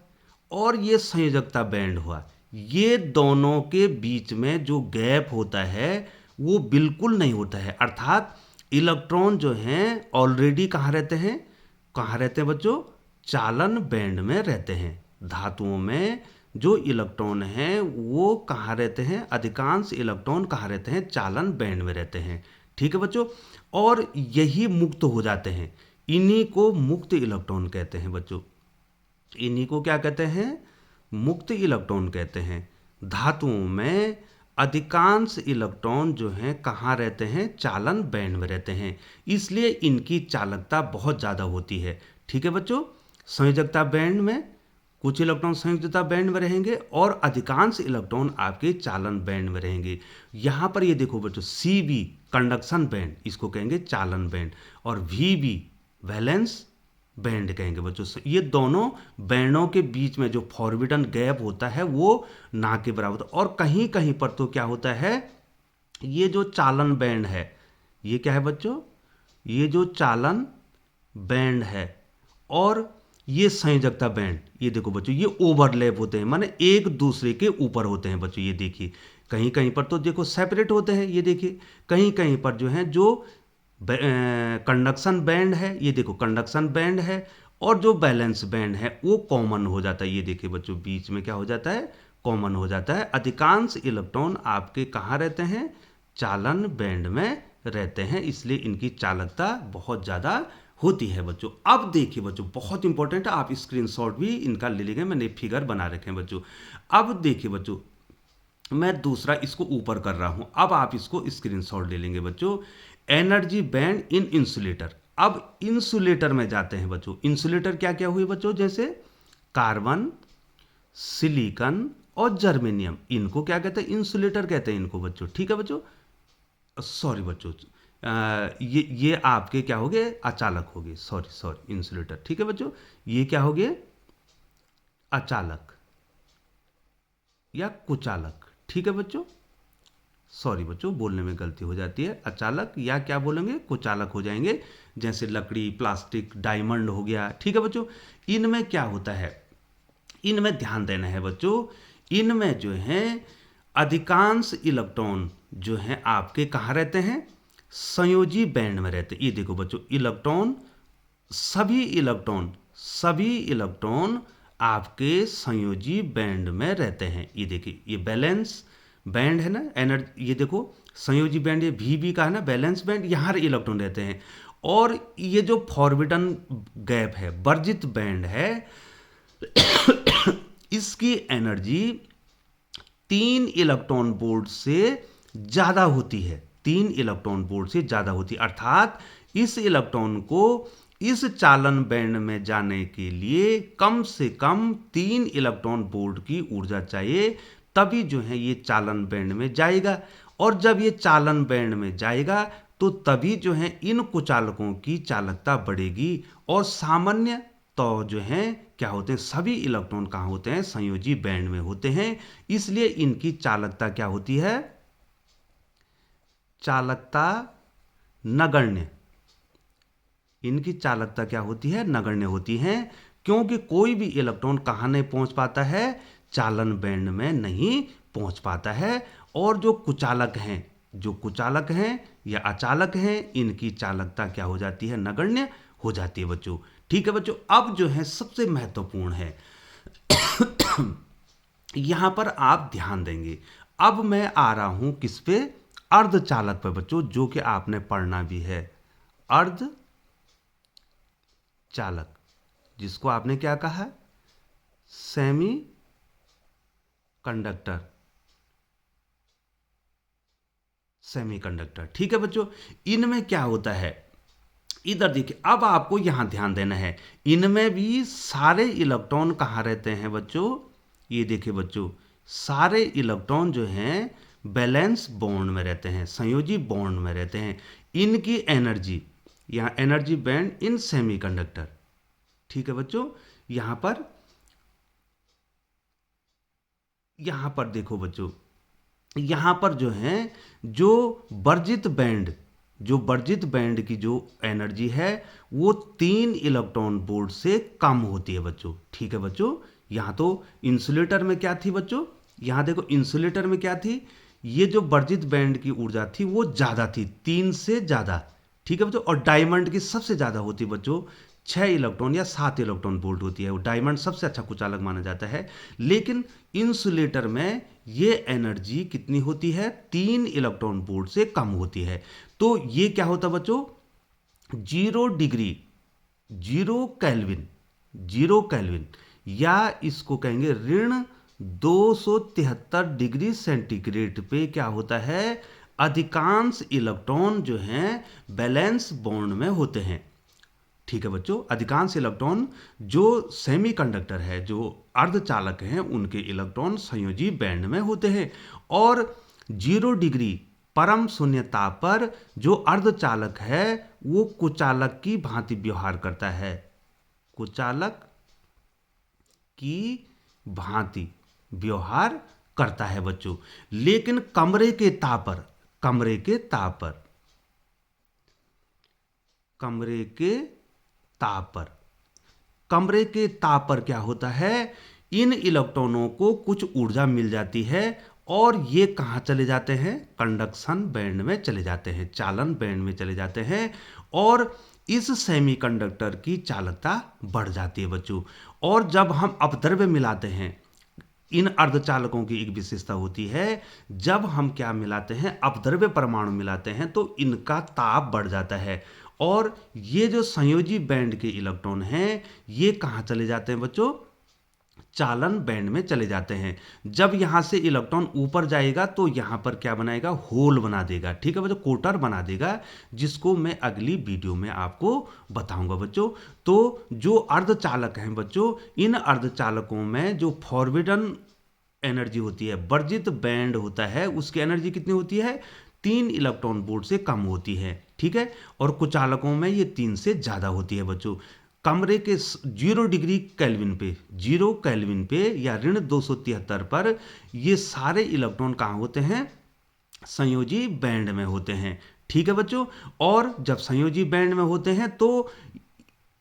और ये संयोजकता बैंड हुआ। ये दोनों के बीच में जो गैप होता है वो बिल्कुल नहीं होता है, अर्थात इलेक्ट्रॉन जो हैं ऑलरेडी कहाँ रहते हैं, कहाँ रहते हैं बच्चों, चालन बैंड में रहते हैं। धातुओं में जो इलेक्ट्रॉन हैं वो कहाँ रहते हैं, अधिकांश इलेक्ट्रॉन कहाँ रहते हैं, चालन बैंड में रहते हैं। ठीक है बच्चों, और यही मुक्त हो जाते हैं, इन्हीं को मुक्त इलेक्ट्रॉन कहते हैं बच्चों। इन्हीं को क्या कहते हैं, मुक्त इलेक्ट्रॉन कहते हैं। धातुओं में अधिकांश इलेक्ट्रॉन जो हैं कहाँ रहते हैं, चालन बैंड में रहते हैं, इसलिए इनकी चालकता बहुत ज़्यादा होती है। ठीक है बच्चों, संयोजकता बैंड में कुछ इलेक्ट्रॉन संयोजकता बैंड में रहेंगे और अधिकांश इलेक्ट्रॉन आपके चालन बैंड में रहेंगे। यहाँ पर ये देखो बच्चों, सी बी कंडक्शन बैंड, इसको कहेंगे चालन बैंड, और वी बी वैलेंस बैंड कहेंगे बच्चों। ये दोनों बैंडों के बीच में जो फॉरबिडन गैप होता है वो ना के बराबर होता है। और कहीं कहीं पर तो क्या होता है, ये जो चालन बैंड है, ये क्या है बच्चों, ये जो चालन बैंड है और ये संयोजकता बैंड, ये देखो बच्चों, ये ओवरलैप होते हैं, माने एक दूसरे के ऊपर होते हैं बच्चों। ये देखिए कहीं कहीं पर तो देखो सेपरेट होते हैं, ये देखिए कहीं कहीं पर जो है जो कंडक्शन बैंड है, ये देखो कंडक्शन बैंड है, और जो बैलेंस बैंड है वो कॉमन हो जाता है। ये देखिए बच्चों, बीच में क्या हो जाता है, कॉमन हो जाता है। अधिकांश इलेक्ट्रॉन आपके कहाँ रहते हैं, चालन बैंड में रहते हैं, इसलिए इनकी चालकता बहुत ज़्यादा होती है बच्चों। अब देखिए बच्चों, बहुत इंपॉर्टेंट है, आप स्क्रीनशॉट भी इनका ले लेंगे, मैंने फिगर बना रखे हैं बच्चों। अब देखिए बच्चों, मैं दूसरा इसको ऊपर कर रहा हूं, अब आप इसको स्क्रीनशॉट ले लेंगे बच्चों। एनर्जी बैंड इन इंसुलेटर। अब इंसुलेटर में जाते हैं बच्चों। इंसुलेटर क्या क्या हुए बच्चों, जैसे कार्बन, सिलिकॉन और जर्मेनियम, इनको क्या कहते हैं, इंसुलेटर कहते हैं इनको बच्चों। ठीक है बच्चों, सॉरी बच्चों, ये आपके क्या हो गए, अचालक हो गए, सॉरी सॉरी, इंसुलेटर। ठीक है बच्चों, ये क्या हो गए, अचालक या कुचालक। ठीक है बच्चों, सॉरी बच्चों, बोलने में गलती हो जाती है, अचालक या क्या बोलेंगे, कुचालक हो जाएंगे। जैसे लकड़ी, प्लास्टिक, डायमंड हो गया। ठीक है बच्चों, इनमें क्या होता है, इनमें ध्यान देना है बच्चों। इनमें जो है अधिकांश इलेक्ट्रॉन जो हैं आपके कहाँ रहते हैं, संयोजी बैंड में रहते हैं। ये देखो बच्चों, इलेक्ट्रॉन, सभी इलेक्ट्रॉन आपके संयोजी बैंड में रहते हैं। ये देखिए, ये बैलेंस बैंड है ना, एनर्जी, ये देखो संयोजी बैंड, ये भी का है ना, बैलेंस बैंड, यहाँ इलेक्ट्रॉन रहते हैं। और ये जो फॉरबिडन गैप है, वर्जित बैंड है, इसकी एनर्जी 3 इलेक्ट्रॉन वोल्ट से ज़्यादा होती है, 3 इलेक्ट्रॉन वोल्ट से ज़्यादा होती है, अर्थात इस इलेक्ट्रॉन को इस चालन बैंड में जाने के लिए कम से कम 3 इलेक्ट्रॉन वोल्ट की ऊर्जा चाहिए, तभी जो है ये चालन बैंड में जाएगा। और जब ये चालन बैंड में जाएगा तो तभी जो है इन कुचालकों की चालकता बढ़ेगी। और सामान्य तो जो है क्या होते हैं, सभी इलेक्ट्रॉन कहाँ होते हैं, संयोजी बैंड में होते हैं, इसलिए इनकी चालकता क्या होती है, चालकता नगण्य। इनकी चालकता क्या होती है, नगण्य होती है, क्योंकि कोई भी इलेक्ट्रॉन कहाँ नहीं पहुंच पाता है, चालन बैंड में नहीं पहुंच पाता है। और जो कुचालक हैं या अचालक हैं, इनकी चालकता क्या हो जाती है, नगण्य हो जाती है बच्चों। ठीक है बच्चों, अब जो है सबसे महत्वपूर्ण है, यहां पर आप ध्यान देंगे। अब मैं आ रहा हूं किस पे, अर्धचालक पे बच्चों, जो कि आपने पढ़ना भी है, अर्ध चालक, जिसको आपने क्या कहा, सेमी कंडक्टर, सेमीकंडक्टर। ठीक है बच्चों, इनमें क्या होता है, इधर देखिए, अब आपको यहां ध्यान देना है, इनमें भी सारे इलेक्ट्रॉन कहाँ रहते हैं बच्चों, ये देखिए बच्चों, सारे इलेक्ट्रॉन जो हैं बैलेंस बॉन्ड में रहते हैं, संयोजी बॉन्ड में रहते हैं। इनकी एनर्जी, यहाँ एनर्जी बैंड इन सेमीकंडक्टर। ठीक है बच्चों, यहां पर देखो बच्चों, यहाँ पर जो है जो वर्जित बैंड जो वर्जित बैंड की जो एनर्जी है वो 3 इलेक्ट्रॉन वोल्ट से कम होती है बच्चों। ठीक है बच्चों, यहाँ तो इंसुलेटर में क्या थी बच्चों, यहाँ देखो इंसुलेटर में क्या थी, ये जो वर्जित बैंड की ऊर्जा थी वो ज़्यादा थी, 3 से ज़्यादा। ठीक है बच्चों, और डायमंड की सबसे ज़्यादा होती है बच्चों, 6 इलेक्ट्रॉन या 7 इलेक्ट्रॉन वोल्ट होती है। वो डायमंड सबसे अच्छा कुचालक माना जाता है। लेकिन इंसुलेटर में ये एनर्जी कितनी होती है, 3 इलेक्ट्रॉन वोल्ट से कम होती है। तो ये क्या होता है बच्चों, 0 डिग्री, 0 केल्विन, 0 केल्विन, या इसको कहेंगे ऋण 273 डिग्री सेंटीग्रेड पे क्या होता है, अधिकांश इलेक्ट्रॉन जो हैं बैलेंस बॉन्ड में होते हैं। ठीक है बच्चों, अधिकांश इलेक्ट्रॉन जो सेमीकंडक्टर है, जो अर्धचालक हैं, उनके इलेक्ट्रॉन संयोजी बैंड में होते हैं। और 0 डिग्री परम शून्य ताप पर जो अर्धचालक है वो कुचालक की भांति व्यवहार करता है, कुचालक की भांति व्यवहार करता है बच्चों। लेकिन कमरे के ताप पर, कमरे के ताप पर, कमरे के ताप पर, कमरे के ताप पर क्या होता है, इन इलेक्ट्रॉनों को कुछ ऊर्जा मिल जाती है और ये कहाँ चले जाते हैं, कंडक्शन बैंड में चले जाते हैं, चालन बैंड में चले जाते हैं। और इस सेमीकंडक्टर की चालकता बढ़ जाती है बच्चों। और जब हम अपद्रव्य मिलाते हैं, इन अर्धचालकों की एक विशेषता होती है, जब हम क्या मिलाते हैं, अपद्रव्य परमाणु मिलाते हैं, तो इनका ताप बढ़ जाता है। और ये जो संयोजी बैंड के इलेक्ट्रॉन हैं ये कहाँ चले जाते हैं बच्चों, चालन बैंड में चले जाते हैं। जब यहां से इलेक्ट्रॉन ऊपर जाएगा तो यहां पर क्या बनाएगा, होल बना देगा। ठीक है बच्चों, कोटर बना देगा, जिसको मैं अगली वीडियो में आपको बताऊंगा बच्चों। तो जो अर्धचालक हैं बच्चों, इन अर्धचालकों में जो फॉरबिडन एनर्जी होती है, वर्जित बैंड होता है, उसकी एनर्जी कितनी होती है, 3 इलेक्ट्रॉन वोल्ट से कम होती है। ठीक है, और कुचालकों में ये 3 से ज़्यादा होती है बच्चों। कमरे के 0 डिग्री केल्विन पे, 0 केल्विन पे या ऋण 273 पर ये सारे इलेक्ट्रॉन कहाँ होते हैं, संयोजी बैंड में होते हैं। ठीक है बच्चों, और जब संयोजी बैंड में होते हैं तो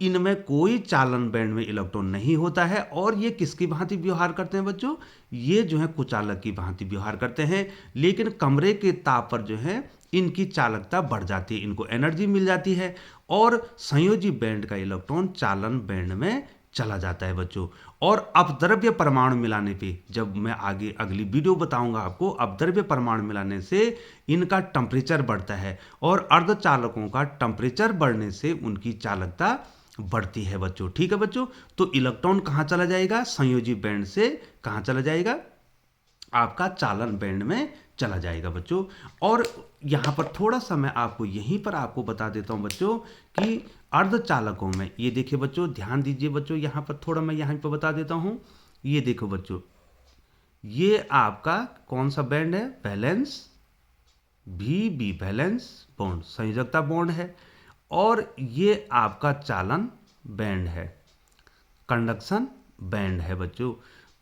इनमें कोई चालन बैंड में इलेक्ट्रॉन नहीं होता है। और ये किसकी भांति व्यवहार करते हैं बच्चों, ये जो है कुचालक की भांति व्यवहार करते हैं। लेकिन कमरे के ताप पर जो है इनकी चालकता बढ़ जाती है, इनको एनर्जी मिल जाती है और संयोजी बैंड का इलेक्ट्रॉन चालन बैंड में चला जाता है बच्चों। और अपद्रव्य परमाणु मिलाने पे, जब मैं आगे अगली वीडियो बताऊंगा आपको, अपद्रव्य परमाणु मिलाने से इनका टेम्परेचर बढ़ता है और अर्धचालकों का टेम्परेचर बढ़ने से उनकी चालकता बढ़ती है बच्चों। ठीक है बच्चों, तो इलेक्ट्रॉन कहाँ चला जाएगा, संयोजी बैंड से कहाँ चला जाएगा, आपका चालन बैंड में चला जाएगा बच्चों। और यहाँ पर थोड़ा सा मैं आपको यहीं पर आपको बता देता हूँ बच्चों कि अर्धचालकों में, ये देखिए बच्चों, ध्यान दीजिए बच्चों, यहाँ पर थोड़ा मैं यहाँ पर बता देता हूँ। ये देखो बच्चों, ये आपका कौन सा बैंड है, बैलेंस, बी बैलेंस बॉन्ड, संयोजकता बॉन्ड है। और ये आपका चालन बैंड है, कंडक्शन बैंड है बच्चों।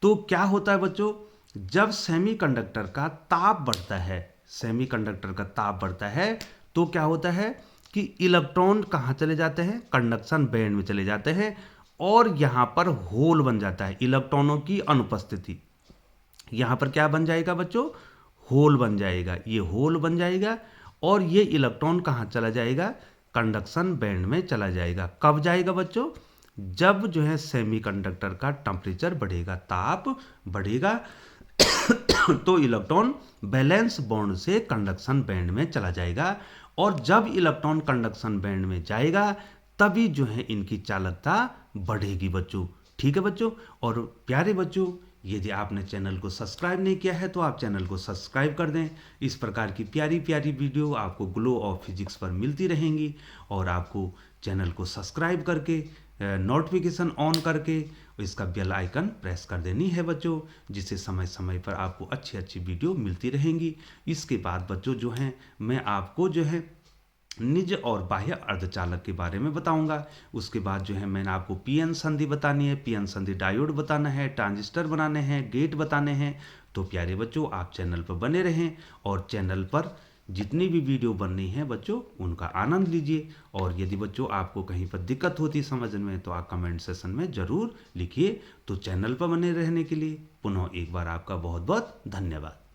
तो क्या होता है बच्चों, जब सेमीकंडक्टर का ताप बढ़ता है, सेमीकंडक्टर का ताप बढ़ता है तो क्या होता है कि इलेक्ट्रॉन कहाँ चले जाते हैं, कंडक्शन बैंड में चले जाते हैं और यहाँ पर होल बन जाता है, इलेक्ट्रॉनों की अनुपस्थिति। यहाँ पर क्या बन जाएगा बच्चों, होल बन जाएगा, ये होल बन जाएगा और ये इलेक्ट्रॉन कहाँ चला जाएगा, कंडक्शन बैंड में चला जाएगा। कब जाएगा बच्चों, जब जो है सेमीकंडक्टर का टेम्परेचर बढ़ेगा, ताप बढ़ेगा तो इलेक्ट्रॉन बैलेंस बॉन्ड से कंडक्शन बैंड में चला जाएगा। और जब इलेक्ट्रॉन कंडक्शन बैंड में जाएगा तभी जो है इनकी चालकता बढ़ेगी बच्चों। ठीक है बच्चों, और प्यारे बच्चों, यदि आपने चैनल को सब्सक्राइब नहीं किया है तो आप चैनल को सब्सक्राइब कर दें। इस प्रकार की प्यारी प्यारी वीडियो आपको ग्लो ऑफ फिजिक्स पर मिलती रहेंगी और आपको चैनल को सब्सक्राइब करके नोटिफिकेशन ऑन करके इसका बेल आइकन प्रेस कर देनी है बच्चों, जिससे समय समय पर आपको अच्छी अच्छी वीडियो मिलती रहेंगी। इसके बाद बच्चों जो हैं मैं आपको जो है निज और बाह्य अर्धचालक के बारे में बताऊंगा। उसके बाद जो है मैंने आपको पीएन संधि बतानी है, पीएन संधि डायोड बताना है, ट्रांजिस्टर बनाने हैं, गेट बताने हैं। तो प्यारे बच्चों आप चैनल पर बने रहें और चैनल पर जितनी भी वीडियो बन रही हैं बच्चों उनका आनंद लीजिए। और यदि बच्चों आपको कहीं पर दिक्कत होती समझने में तो आप कमेंट सेशन में ज़रूर लिखिए। तो चैनल पर बने रहने के लिए पुनः एक बार आपका बहुत बहुत धन्यवाद।